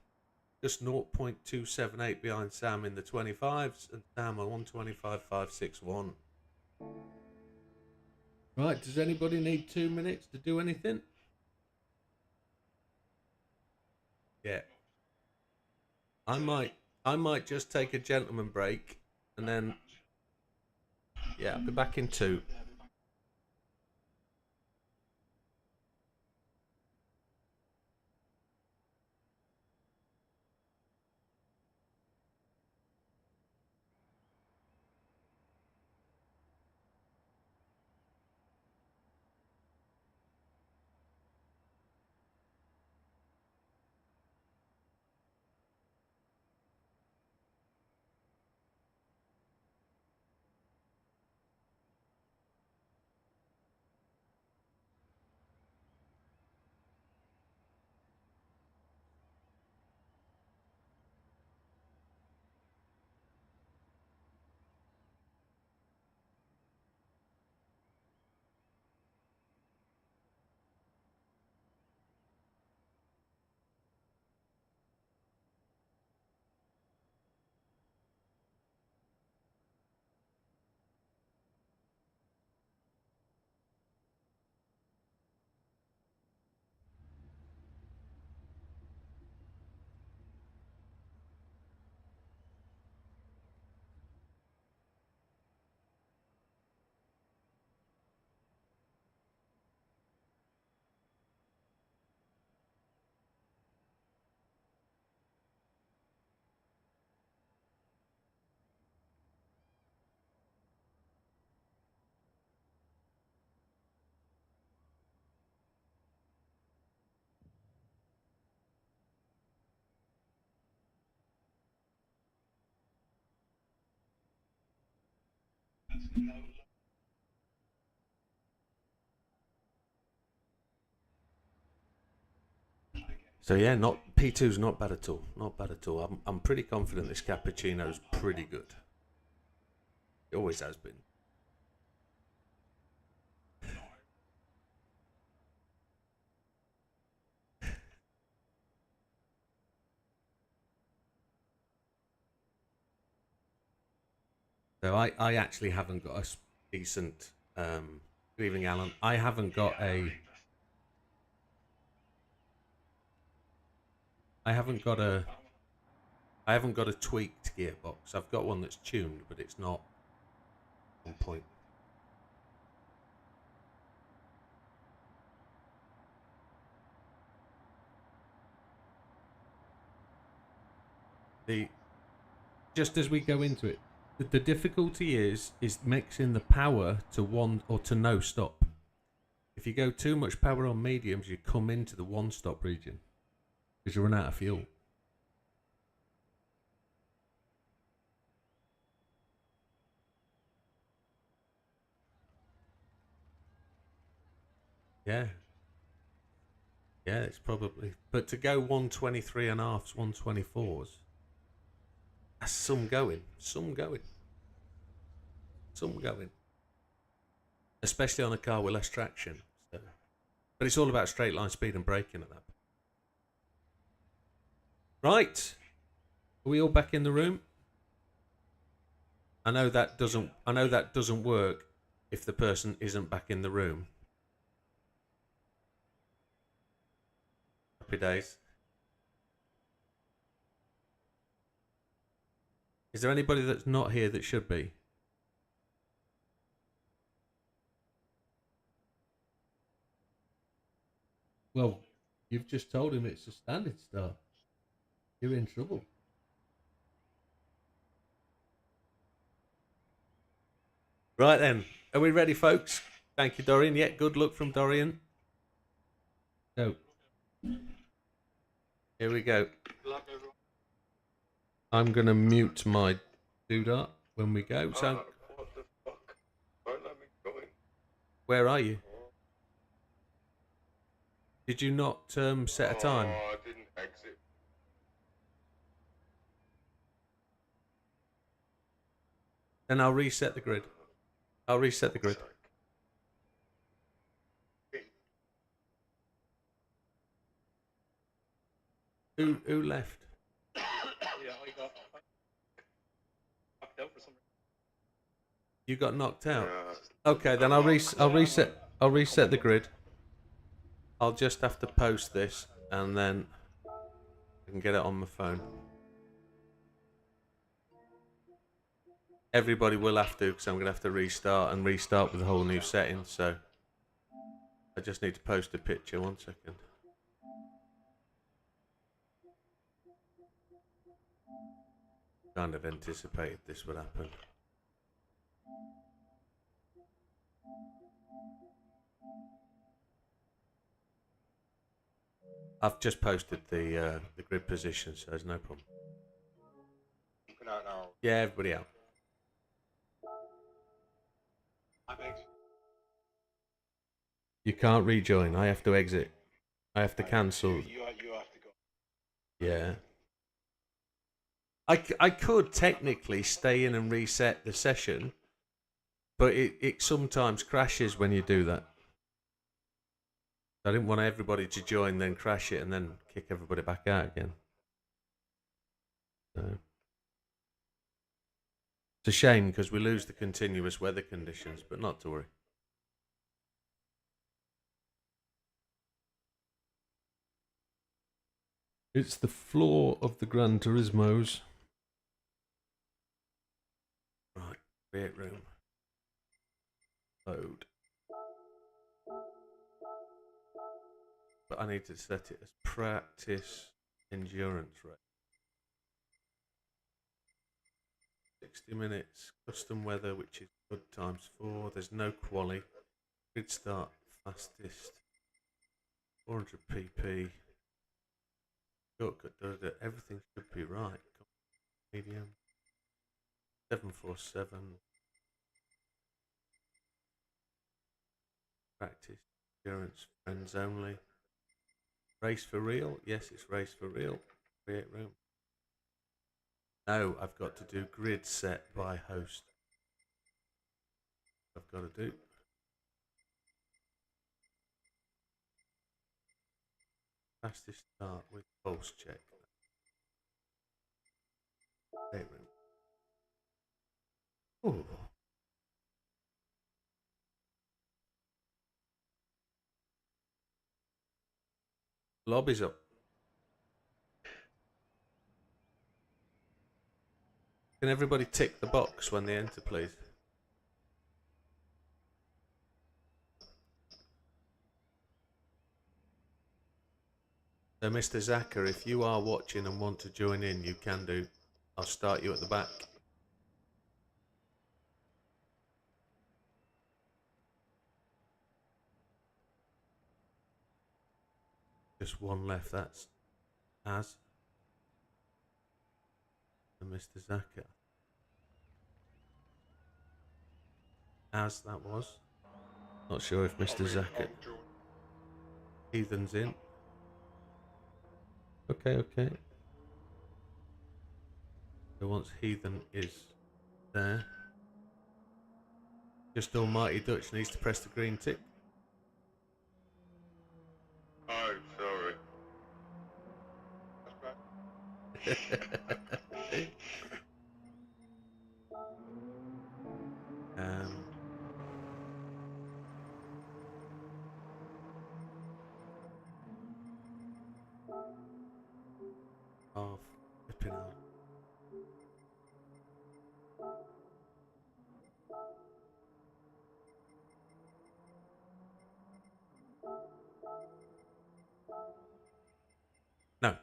A: just 0.278 behind Sam in the 25s, and Sam on 125.561. Right, does anybody need 2 minutes to do anything? Yeah. I might just take a gentleman break and then yeah, I'll be back in 2. So yeah, not P2's not bad at all. Not bad at all. I'm pretty confident this cappuccino's pretty good. It always has been. So I actually haven't got a decent good evening, Alan. I haven't got a I haven't got a I haven't got a tweaked gearbox. I've got one that's tuned, but it's not on point. Just as we go into it, the difficulty is mixing the power to one or to no stop. If you go too much power on mediums, you come into the one stop region because you run out of fuel. Yeah. Yeah, it's probably. But to go 123 and a halfs, 124s, that's some going. Some going. Some going. Especially on a car with less traction. So. But it's all about straight line speed and braking at that point. Right. Are we all back in the room? I know that doesn't work if the person isn't back in the room. Happy days. Is there anybody that's not here that should be? Well, you've just told him it's a standard start. You're in trouble. Right then, are we ready, folks? Thank you, Dorian. Yeah, good luck from Dorian. So, here we go. I'm going to mute my doodah when we go. So,
B: What the fuck? Won't let me go in.
A: where are you? Did you not set a time?
B: Oh, I didn't exit.
A: Then I'll reset the grid. I'll reset the grid. Who left? You got knocked out.
B: Yeah.
A: Okay, then I'll reset the grid. I'll just have to post this and then I can get it on my phone. Everybody will have to, because I'm going to have to restart with a whole new setting, so I just need to post a picture. 1 second. Kind of anticipated this would happen. I've just posted the grid position, so there's no problem.
B: Looking out now.
A: Yeah, everybody out. You can't rejoin. I have to exit. I have to cancel.
B: You have to go.
A: Yeah. I could technically stay in and reset the session, but it sometimes crashes when you do that. I didn't want everybody to join, then crash it, and then kick everybody back out again. So. It's a shame because we lose the continuous weather conditions, but not to worry. It's the floor of the Gran Turismos. Right, create room. Load. But I need to set it as practice endurance rate. 60 minutes. Custom weather, which is good ×4. There's no quali. Grid start fastest. 400 pp. Shortcut, everything should be right. Medium. 747. Practice endurance friends only. Race for real? Yes, it's race for real. Create room. No, I've got to do grid set by host. I've got to do. Fastest start with pulse check. Create room. Ooh. Lobby's up. Can everybody tick the box when they enter, please? So, Mr. Zacher, if you are watching and want to join in, you can do. I'll start you at the back. Just one left. That's Az and Mr. Zacher. As that was. Not sure if Mr. Zacher. Heathen's in. Okay. So once Heathen is there, just Almighty Dutch needs to press the green tick.
B: Oh, sorry.
A: um, half flipping out. No.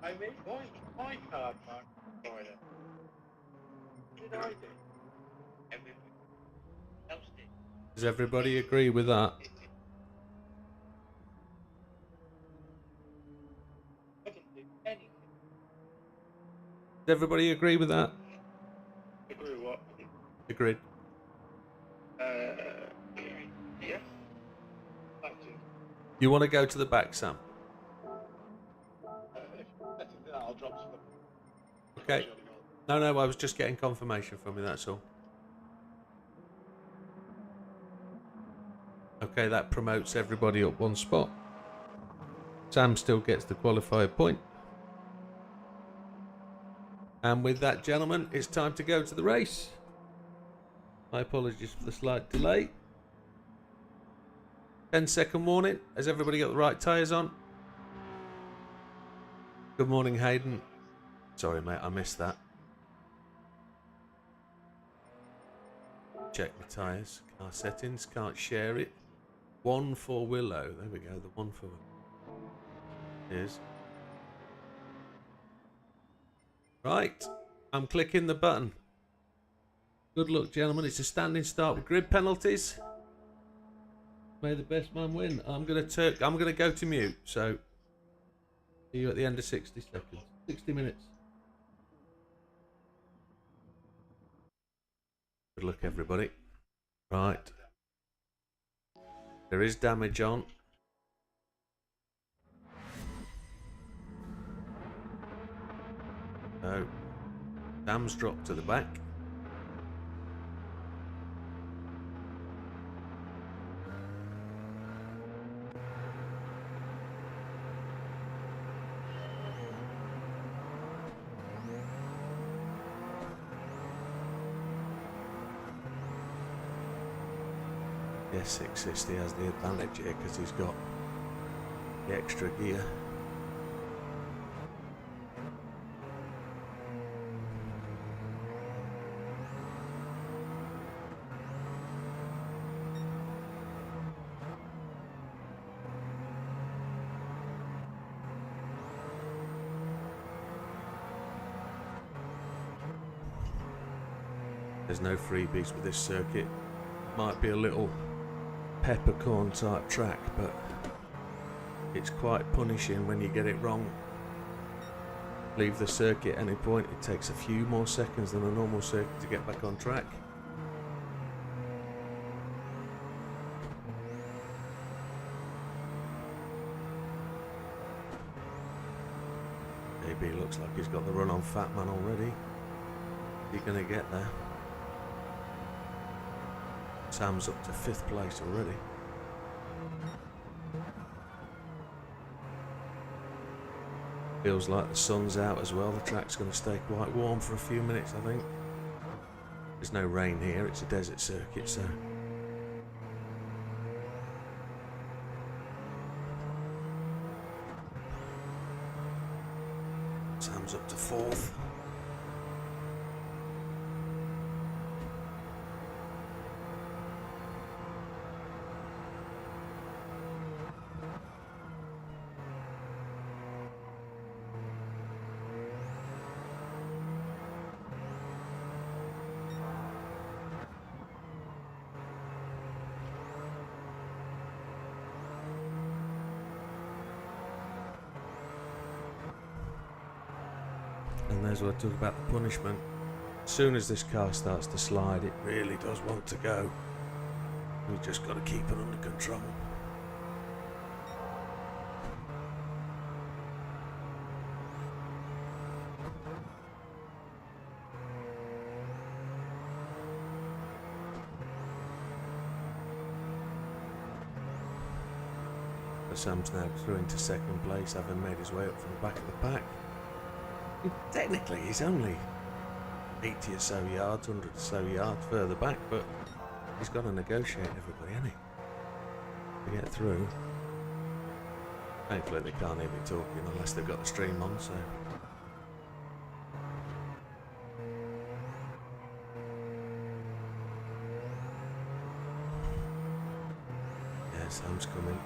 C: I made my card, Mark. What did I do? Everything else
A: Does everybody agree with that?
C: I can do anything.
A: Does everybody agree with that?
C: Agree with what?
A: Agreed.
C: Yeah. Back to
A: You want to go to the back, Sam?
C: if better than that, I'll drop to the
A: Okay. No, I was just getting confirmation from you, that's all. Okay, that promotes everybody up one spot. Sam still gets the qualifier point. And with that, gentlemen, it's time to go to the race. My apologies for the slight delay. 10-second warning. Has everybody got the right tyres on? Good morning, Hayden. Sorry, mate, I missed that. Check my tyres. Car settings. Can't share it. 1 for Willow. There we go. The 1 for Willow. Is. Right. I'm clicking the button. Good luck, gentlemen. It's a standing start with grid penalties. May the best man win. I'm gonna go to mute. So see you at the end of 60 seconds. 60 minutes. Good luck, everybody. Right. There is damage on. So Sam's dropped to the back. Yeah, 660 has the advantage here because he's got the extra gear. There's no freebies with this circuit. Might be a little peppercorn type track, but it's quite punishing when you get it wrong. Leave the circuit at any point, it takes a few more seconds than a normal circuit to get back on track. AB looks like he's got the run on Fat Man already. He's gonna get there. Sam's up to 5th place already. Feels like the sun's out as well. The track's going to stay quite warm for a few minutes, I think. There's no rain here, it's a desert circuit, so. Sam's up to 4th. And there's what I talk about the punishment. As soon as this car starts to slide, it really does want to go. We've just got to keep it under control. But Sam's now through into 2nd place, having made his way up from the back of the pack. Technically, he's only 80 or so yards, 100 or so yards further back, but he's got to negotiate everybody, hasn't he? To get through. Thankfully, they can't hear me talking unless they've got the stream on, so. Yeah, Sam's coming.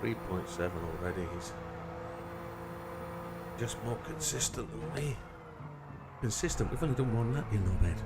A: 3.7 already. He's just more consistent than me. Consistent? We've only done one lap, you knobhead.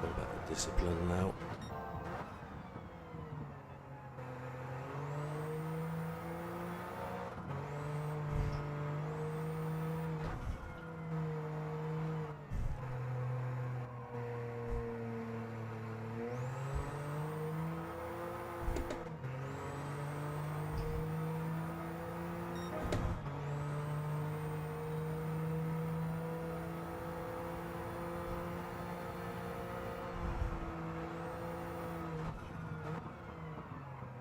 A: All about the discipline now.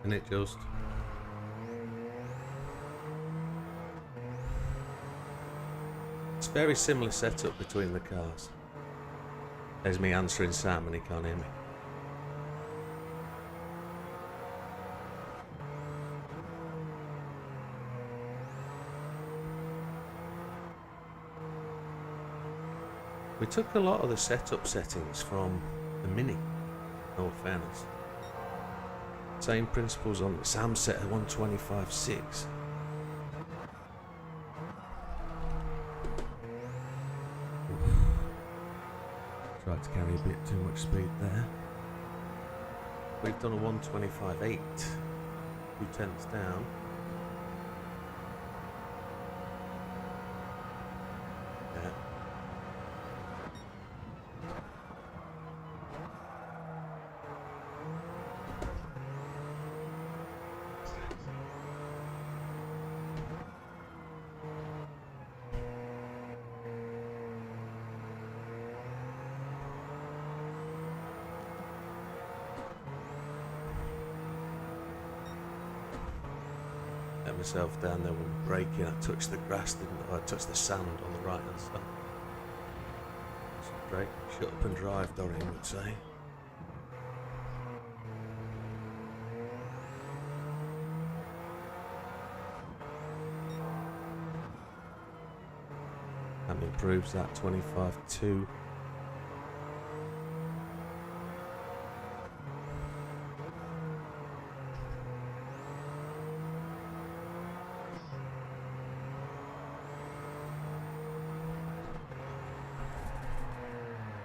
A: And it just it's very similar setup between the cars. There's me answering Sam and he can't hear me. We took a lot of the setup settings from the Mini, in all fairness. Same principles on Sam set at 125.6. Tried to carry a bit too much speed there. We've done a 125.8, 2/10 down. Yeah. Let myself down there when braking. I touched the grass, didn't I? I touched the sand on the right hand side. Brake, shut up and drive, Doreen would say. That improves that 25.2.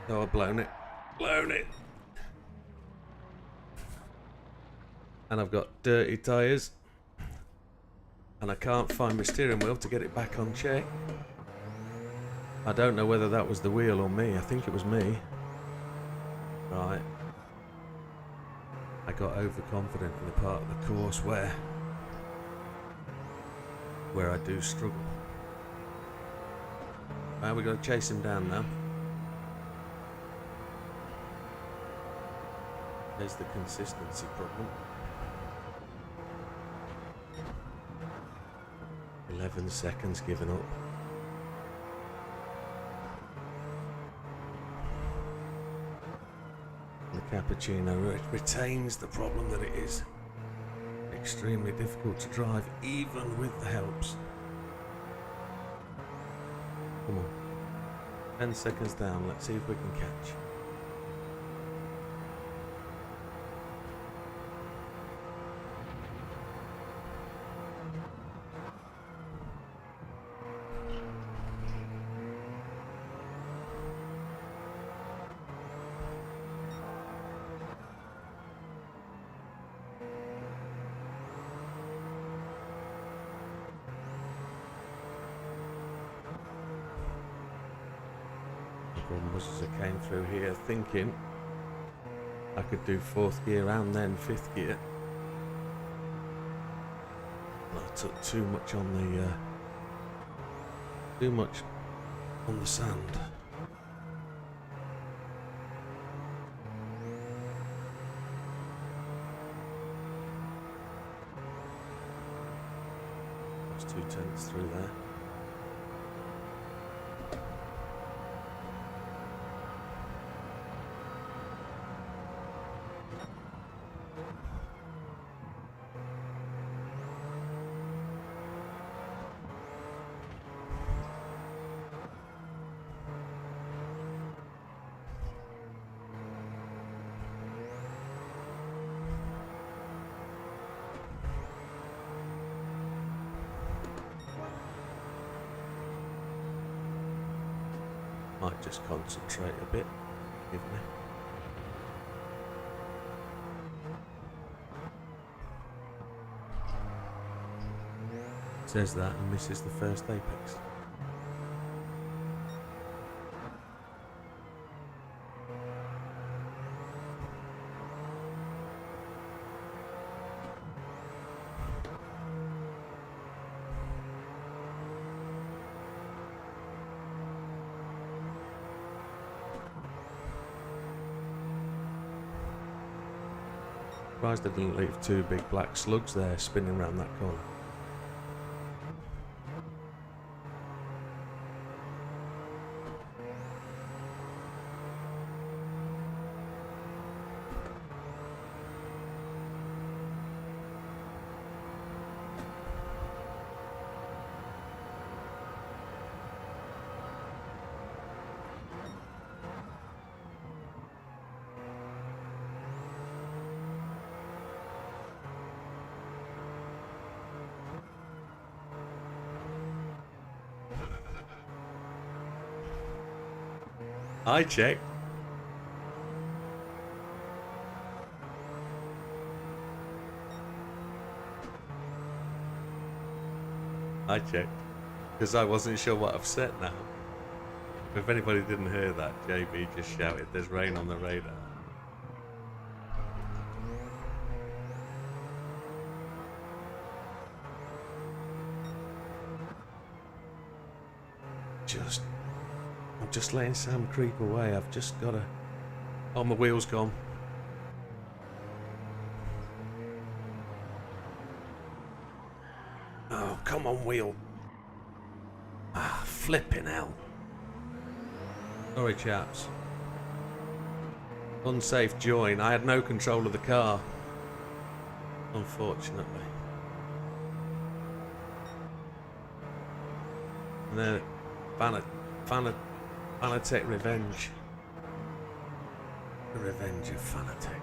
A: Oh, I've blown it. Blown it. And I've got dirty tyres. And I can't find my steering wheel to get it back on check. I don't know whether that was the wheel or me. I think it was me. Right. I got overconfident in the part of the course where I do struggle. Right, we've got to chase him down now. There's the consistency problem. 11 seconds given up. The cappuccino retains the problem that it is extremely difficult to drive even with the helps. Come on. 10 seconds down, let's see if we can catch. Was as I came through here thinking I could do 4th gear and then 5th gear. I took too much on the sand. That's 2/10 through there. Might just concentrate a bit, give me. Says that and misses the first apex. Surprised I didn't leave two big black slugs there spinning around that corner. I checked. I checked. Because I wasn't sure what I've set now. If anybody didn't hear that, JB just shouted, "There's rain on the radar." I'm just letting Sam creep away. I've just got to... Oh, my wheel's gone. Oh, come on, wheel. Ah, flipping hell. Sorry, chaps. Unsafe join. I had no control of the car. Unfortunately. And then Fanatec Revenge. The Revenge of Fanatec.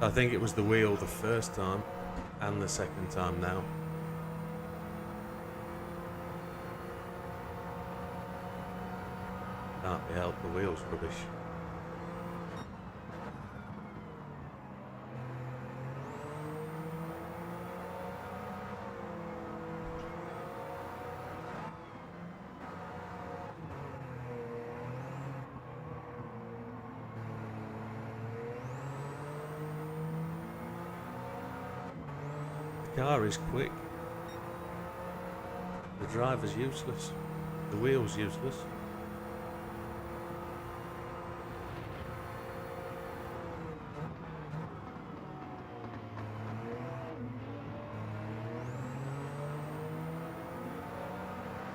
A: I think it was the wheel the first time and the second time now. Can't be helped, the wheel's rubbish. The car is quick. The driver's useless. The wheel's useless.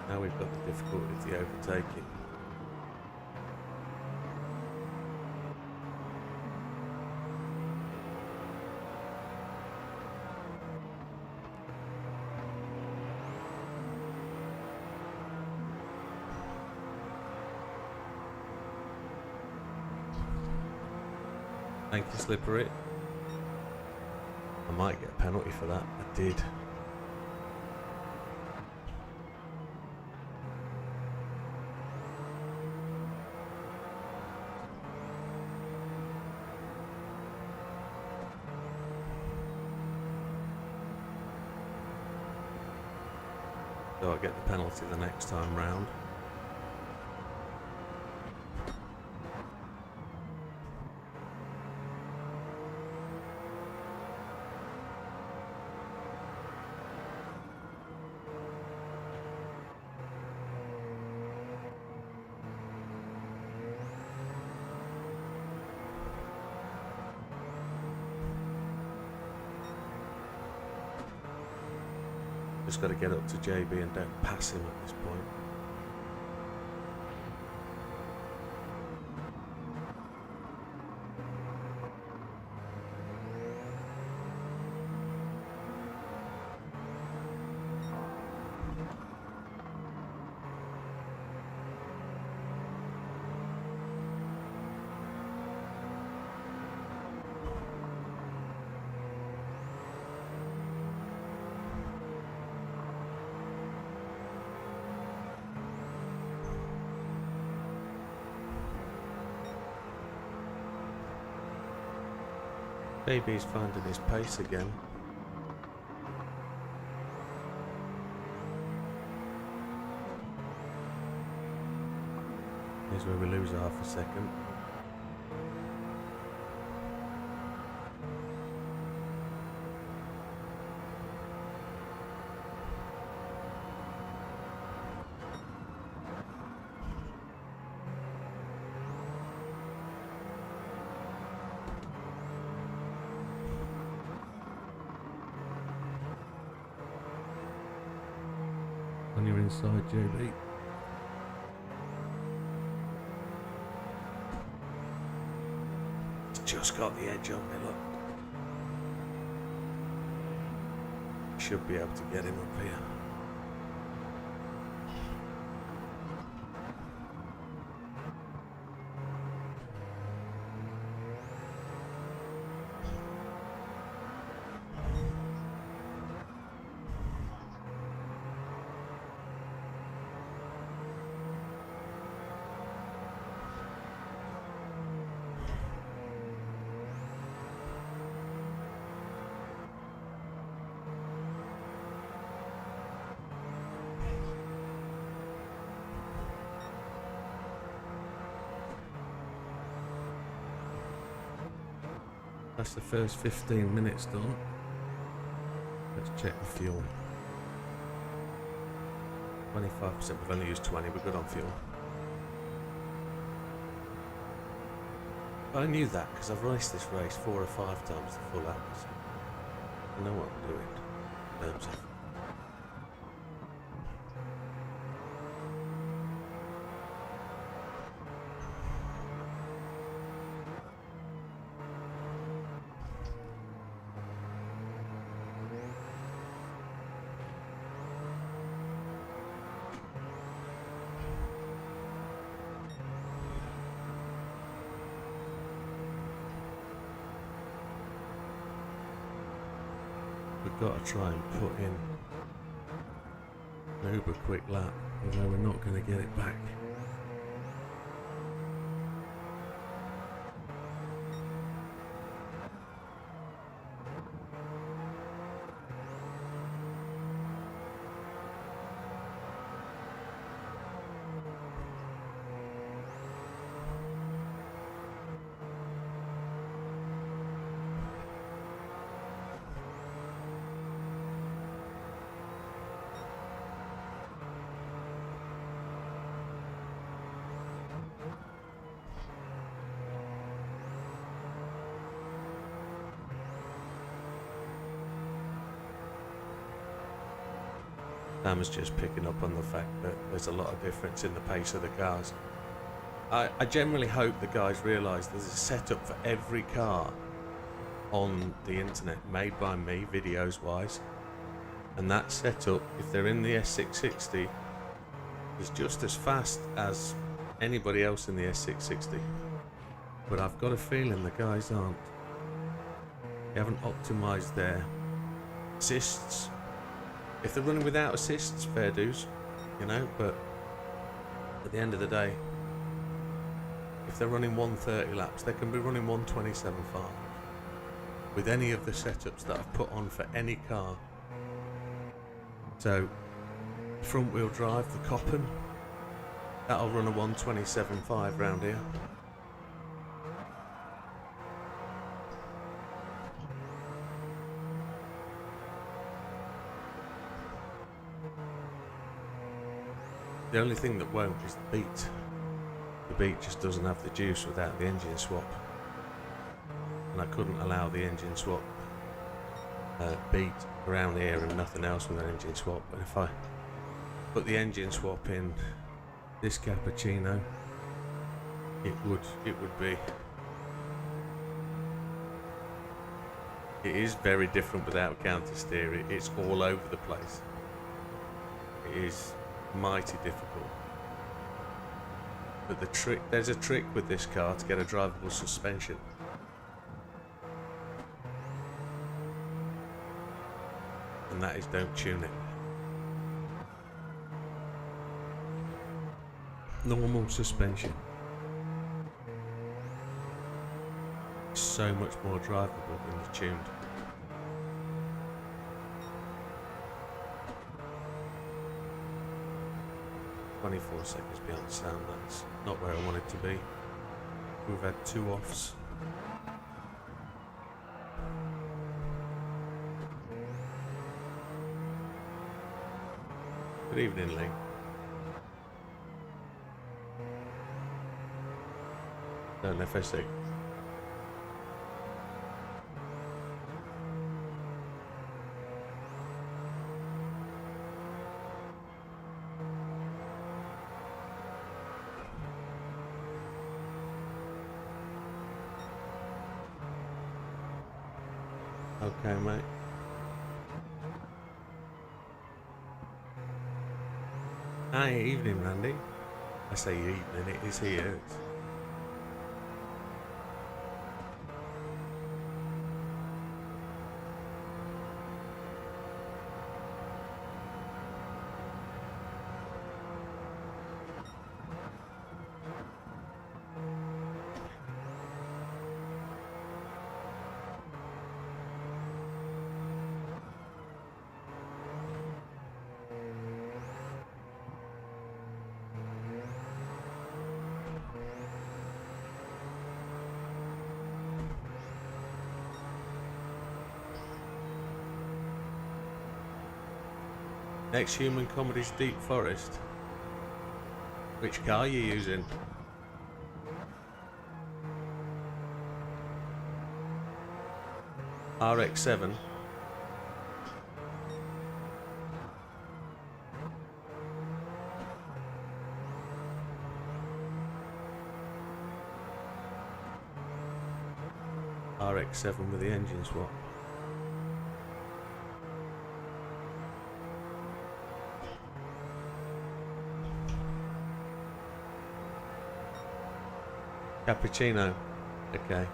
A: Now we've got the difficulty of the overtaking. Thank you, Slippery. I might get a penalty for that. I did. So I'll get the penalty the next time round. just got to get up to JB and don't pass him at this point. JB's finding his pace again. Here's where we lose half a second. On your inside, JB. Just got the edge on me, look. Should be able to get him up here. That's the first 15 minutes done. Let's check the fuel. 25%, we've only used 20, we're good on fuel. I knew that because I've raced this race 4 or 5 times the full hours. I know what I'm doing in terms of. We've got to try and put in an uber quick lap, although we're not going to get it back. Sam is just picking up on the fact that there's a lot of difference in the pace of the cars. I generally hope the guys realise there's a setup for every car on the internet made by me, videos wise, and that setup, if they're in the S660, is just as fast as anybody else in the S660. But I've got a feeling the guys aren't. They haven't optimised their assists. If they're running without assists, fair dues, you know, but at the end of the day, if they're running 130 laps, they can be running 127.5 with any of the setups that I've put on for any car. So, front wheel drive, the Coppen, that'll run a 127.5 round here. The only thing that won't is the beat. The beat just doesn't have the juice without the engine swap. And I couldn't allow the engine swap beat around here and nothing else with an engine swap. But if I put the engine swap in this cappuccino, it would be. It is very different without counter steer. It's all over the place. It is mighty difficult. But there's a trick with this car to get a drivable suspension. And that is, don't tune it. Normal suspension. So much more drivable than the tuned. "24 seconds beyond sound," that's not where I want it to be. We've had 2 offs. Good evening, Lee. Don't know if I say. Okay, mate. Hi, evening, Randy. I say evening, it is here. Next human comedy's Deep Forest. Which car are you using? RX-7. RX-7 with the engine swap. Cappuccino. Okay.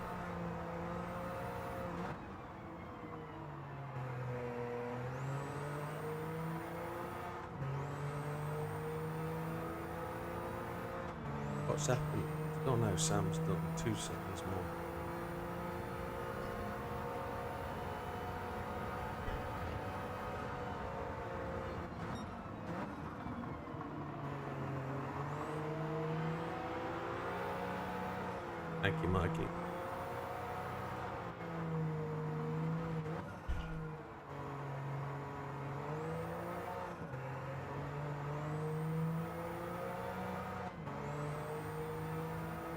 A: What's happened? Oh no, Sam's done 2 seconds more. Thank you, Mikey.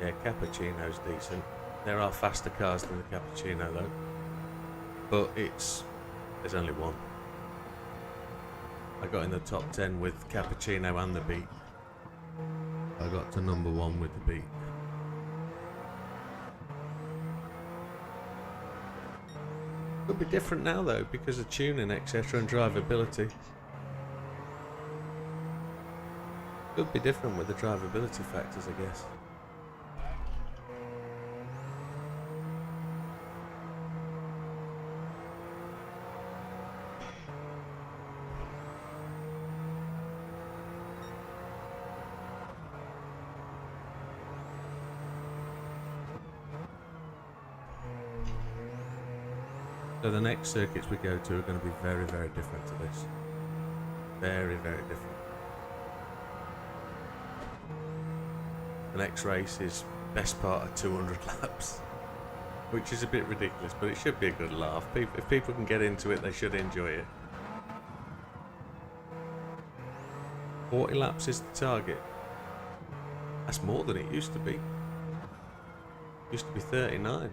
A: Yeah, Cappuccino's decent. There are faster cars than the Cappuccino though. But there's only one. I got in the top 10 with Cappuccino and the Beat. I got to number 1 with the Beat. Could be different now though, because of tuning, etc. and drivability. Could be different with the drivability factors, I guess. So the next circuits we go to are going to be very, very different to this. Very, very different. The next race is best part of 200 laps, which is a bit ridiculous, but it should be a good laugh. If people can get into it, they should enjoy it. 40 laps is the target. That's more than it used to be. It used to be 39.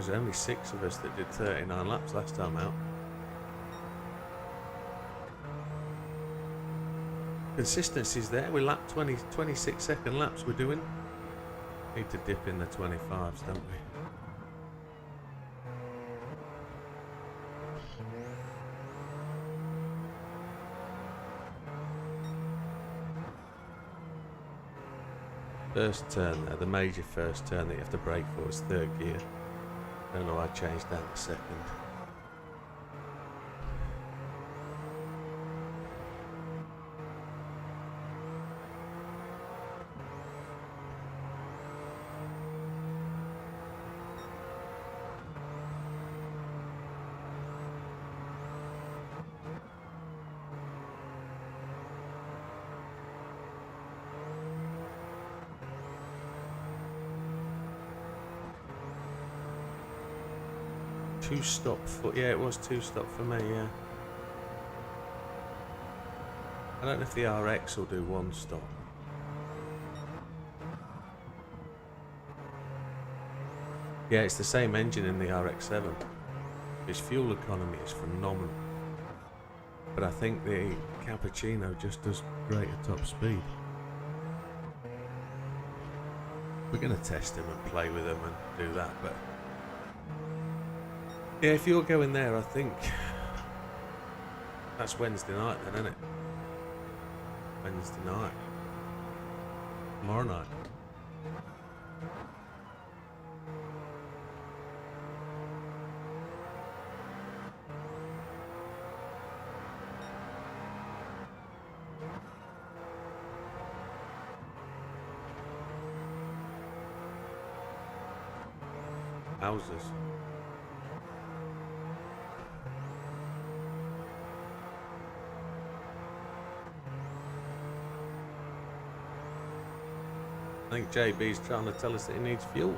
A: was only 6 of us that did 39 laps last time out. Consistency's there. We lap 26 second laps we're doing. Need to dip in the 25s, don't we? First turn there, the major first turn that you have to brake for is 3rd gear. Don't know why I changed down to 2nd. Two stop for, yeah, it was 2 stop for me, yeah. I don't know if the RX will do 1 stop. Yeah, it's the same engine in the RX-7. Its fuel economy is phenomenal. But I think the Cappuccino just does great at top speed. We're going to test him and play with him and do that, but yeah, if you're going there, I think that's Wednesday night then, isn't it? Wednesday night. Tomorrow night. Houses. I think JB's trying to tell us that he needs fuel.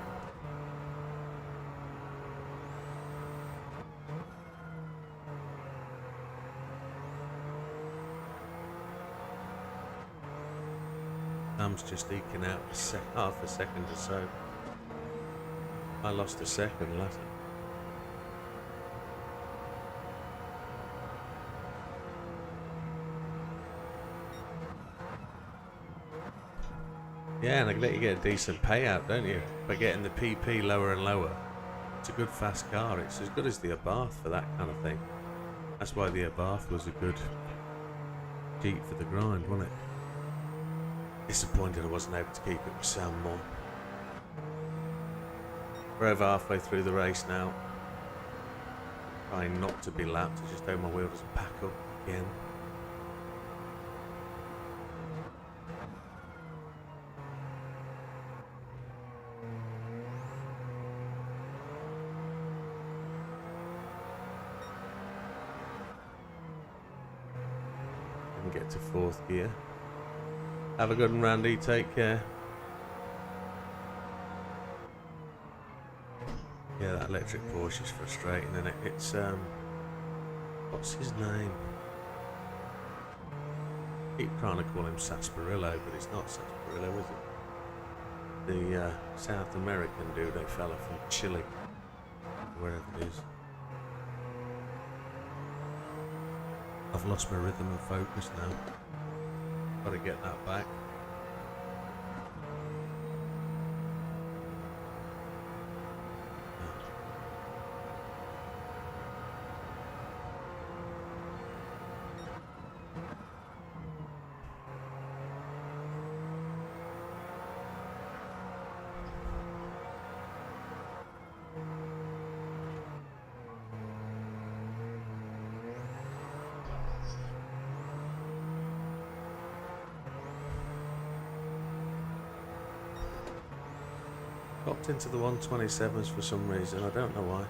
A: Sam's just eking out half a second or so. I lost a second last. Yeah, and I let you get a decent payout, don't you? By getting the PP lower and lower. It's a good fast car. It's as good as the Abarth for that kind of thing. That's why the Abarth was a good Jeep for the grind, wasn't it? Disappointed I wasn't able to keep it with Sam more. We're over halfway through the race now. Trying not to be lapped. I just hope my wheel doesn't pack up again. Get to 4th gear. Have a good one, Randy. Take care. Yeah, that electric Porsche is frustrating, isn't it? It's what's his name? I keep trying to call him Sarsaparilla, but it's not Sarsaparilla, is it? The South American dude, a fella from Chile, wherever it is. I've lost my rhythm and focus now. Got to get that back. Popped into the 127s for some reason, I don't know why.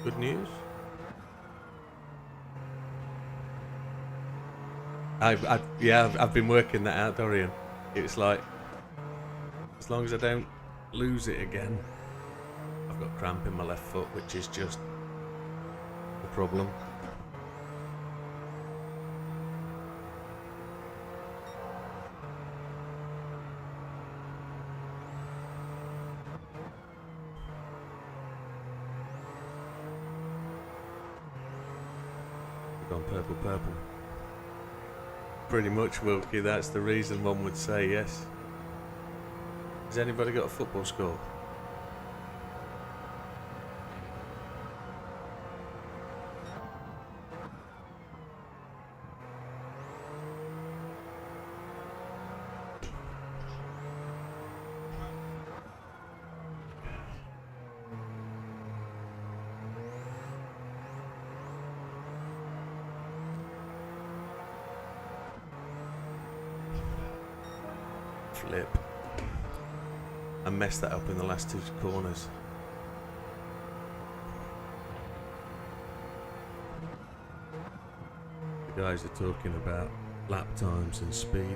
A: Good news? I've been working that out, Dorian. It's like, as long as I don't lose it again. I've got cramp in my left foot, which is just problem. We've gone purple, purple. Pretty much, Wilkie, that's the reason one would say yes. Has anybody got a football score? Flip. I messed that up in the last two corners. The guys are talking about lap times and speed.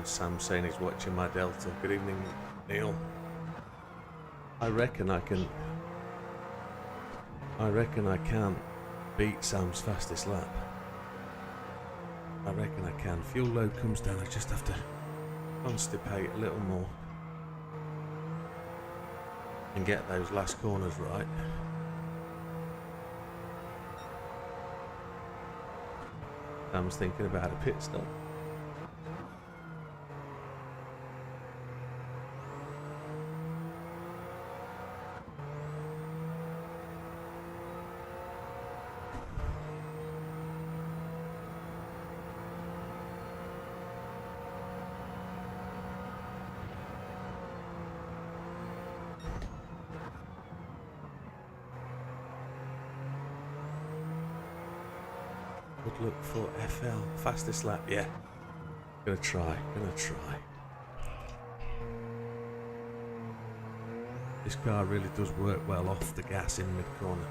A: Sam saying he's watching my Delta. Good evening, Neil. I reckon I can beat Sam's fastest lap. I reckon I can. Fuel load comes down, I just have to constipate a little more and get those last corners right. Sam's thinking about a pit stop. Good look for FL. Fastest lap, yeah. Gonna try. This car really does work well off the gas in mid-corner.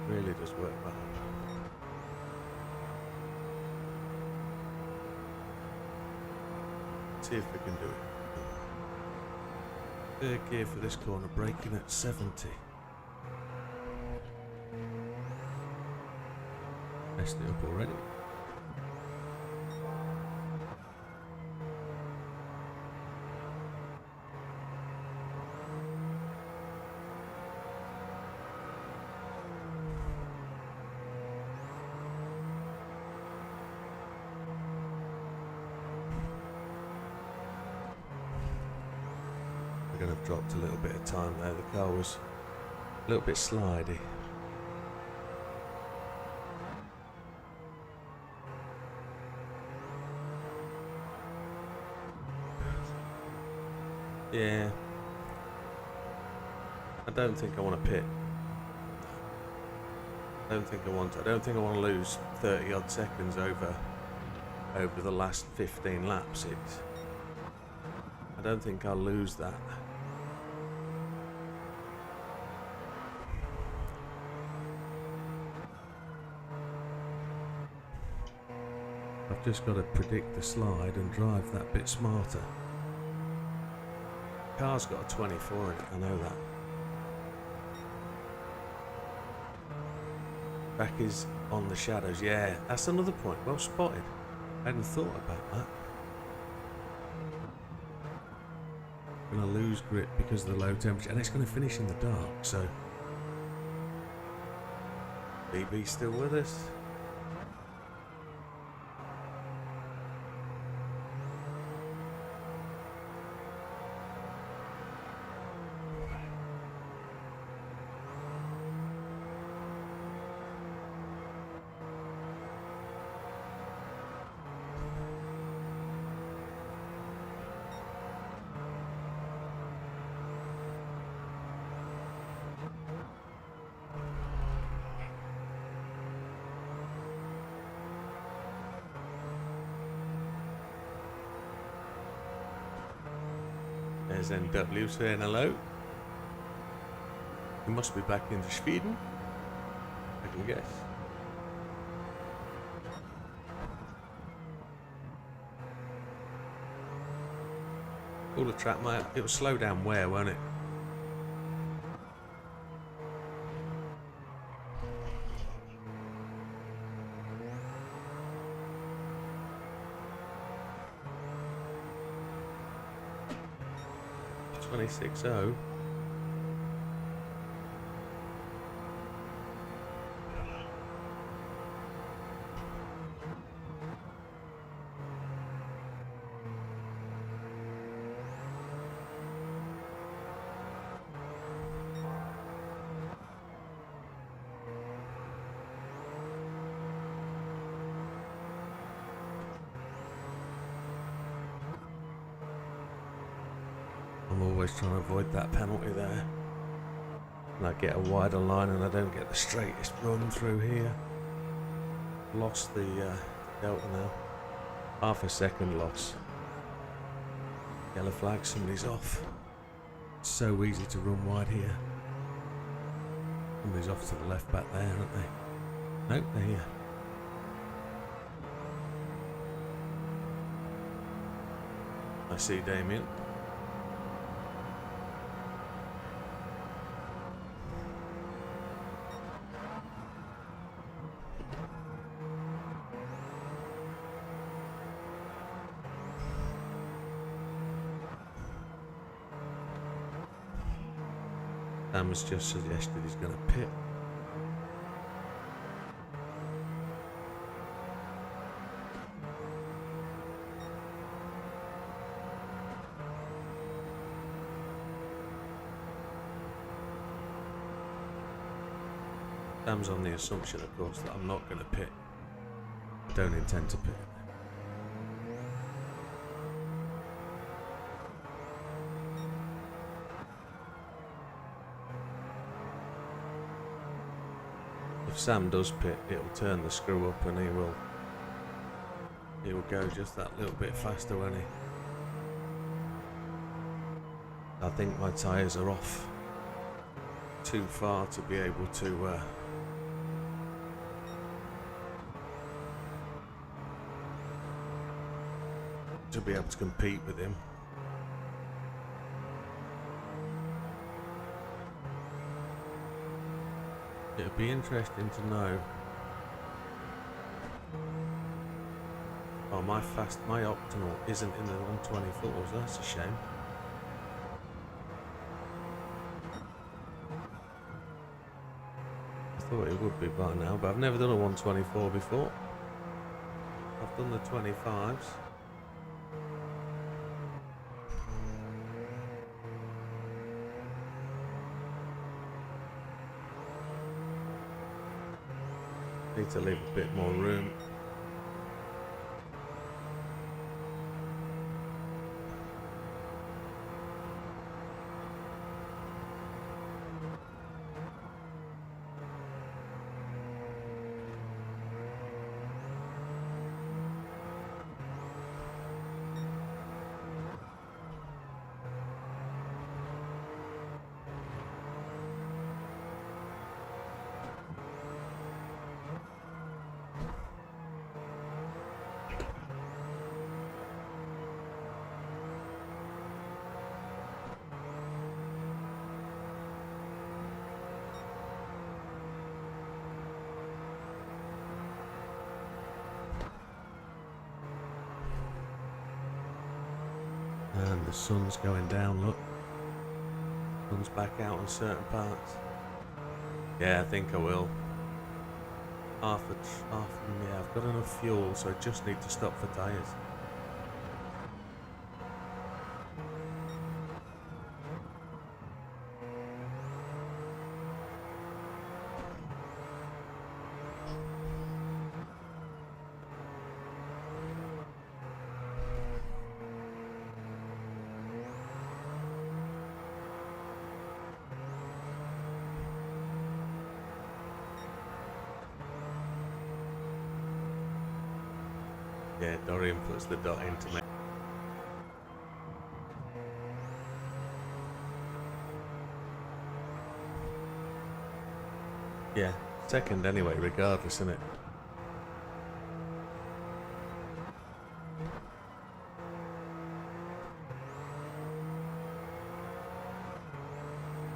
A: Really does work well. See if we can do it. Third gear for this corner, braking at 70. Messed it up already. We're going to have dropped a little bit of time there. The car was a little bit slidey. Yeah. I don't think I want to pit. I don't think I want to lose 30 odd seconds over the last 15 laps. I don't think I'll lose that. I've just got to predict the slide and drive that bit smarter. Car's got a 24 in it, I know that. Back is on the shadows, yeah, that's another point, well spotted. I hadn't thought about that. I'm going to lose grip because of the low temperature, and it's going to finish in the dark, so... BB still with us? There's NW saying hello. He must be back in Sweden, I can guess. All the track, it will slow down where, won't it? 26.0. I'm always trying to avoid that penalty there. And I get a wider line and I don't get the straightest run through here. Lost the delta now. Half a second loss. Yellow flag, somebody's off. It's so easy to run wide here. Somebody's off to the left back there, aren't they? Nope, they're here. I see Damien. Sam's just suggested he's going to pit. Sam's on the assumption, of course, that I'm not going to pit. I don't intend to pit. If Sam does pit, it'll turn the screw up and he will go just that little bit faster, won't he? I think my tyres are off too far to be able to compete with him. It'd be interesting to know. Oh, my optimal isn't in the 124s. That's a shame. I thought it would be by now, but I've never done a 124 before. I've done the 25s. Need to leave a bit more room. And the sun's going down, look. Sun's back out on certain parts. Yeah, I think I will. Yeah, I've got enough fuel, so I just need to stop for tyres. Yeah, Dorian puts the dot in to make. Yeah, second anyway, regardless, isn't it?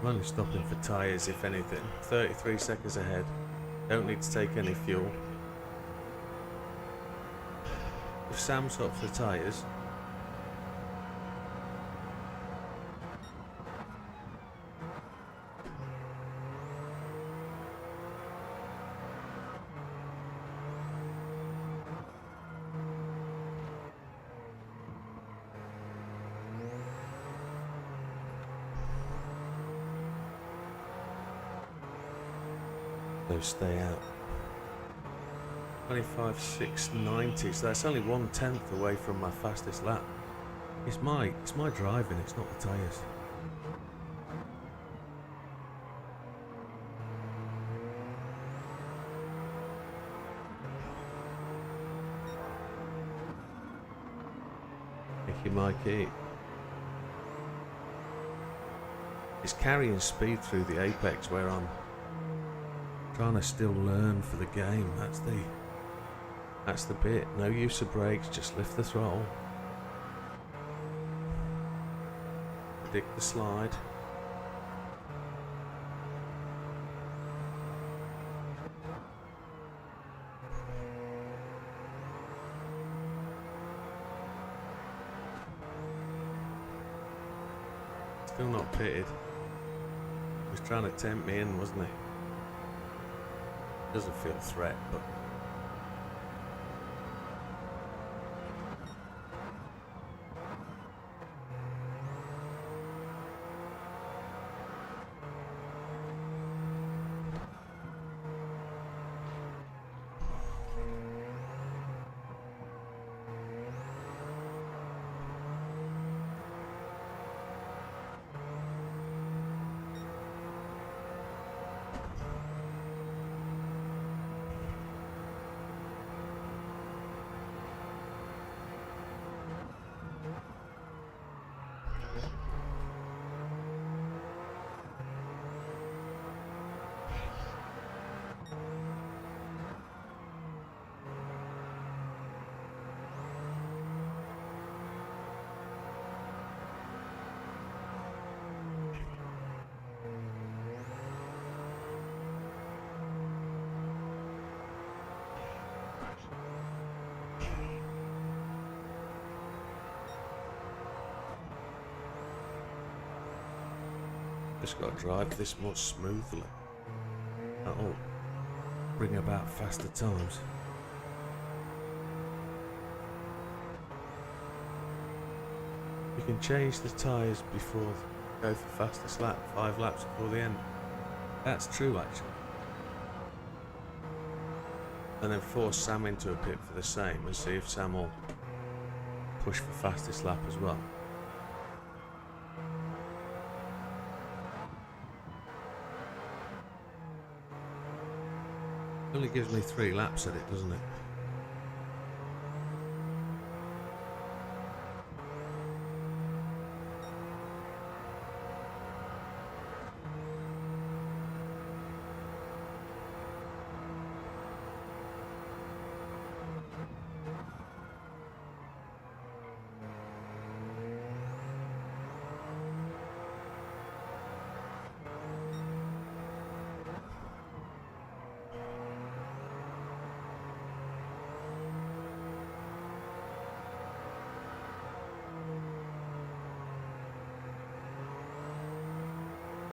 A: I'm only stopping for tyres, if anything. 33 seconds ahead. Don't need to take any fuel. If Sam stops for tyres, So stay out. 25,690, so that's only 1/10 away from my fastest lap. It's my driving, it's not the tyres. Thank you, Mikey. It's carrying speed through the apex where I'm trying to still learn for the game. That's the bit. No use of brakes, just lift the throttle. Predict the slide. Still not pitted. He was trying to tempt me in, wasn't he? Doesn't feel a threat, but just got to drive this more smoothly. That'll bring about faster times. You can change the tyres before go for fastest lap, 5 laps before the end. That's true actually. And then force Sam into a pit for the same and see if Sam will push for fastest lap as well. Only gives me 3 laps at it, doesn't it?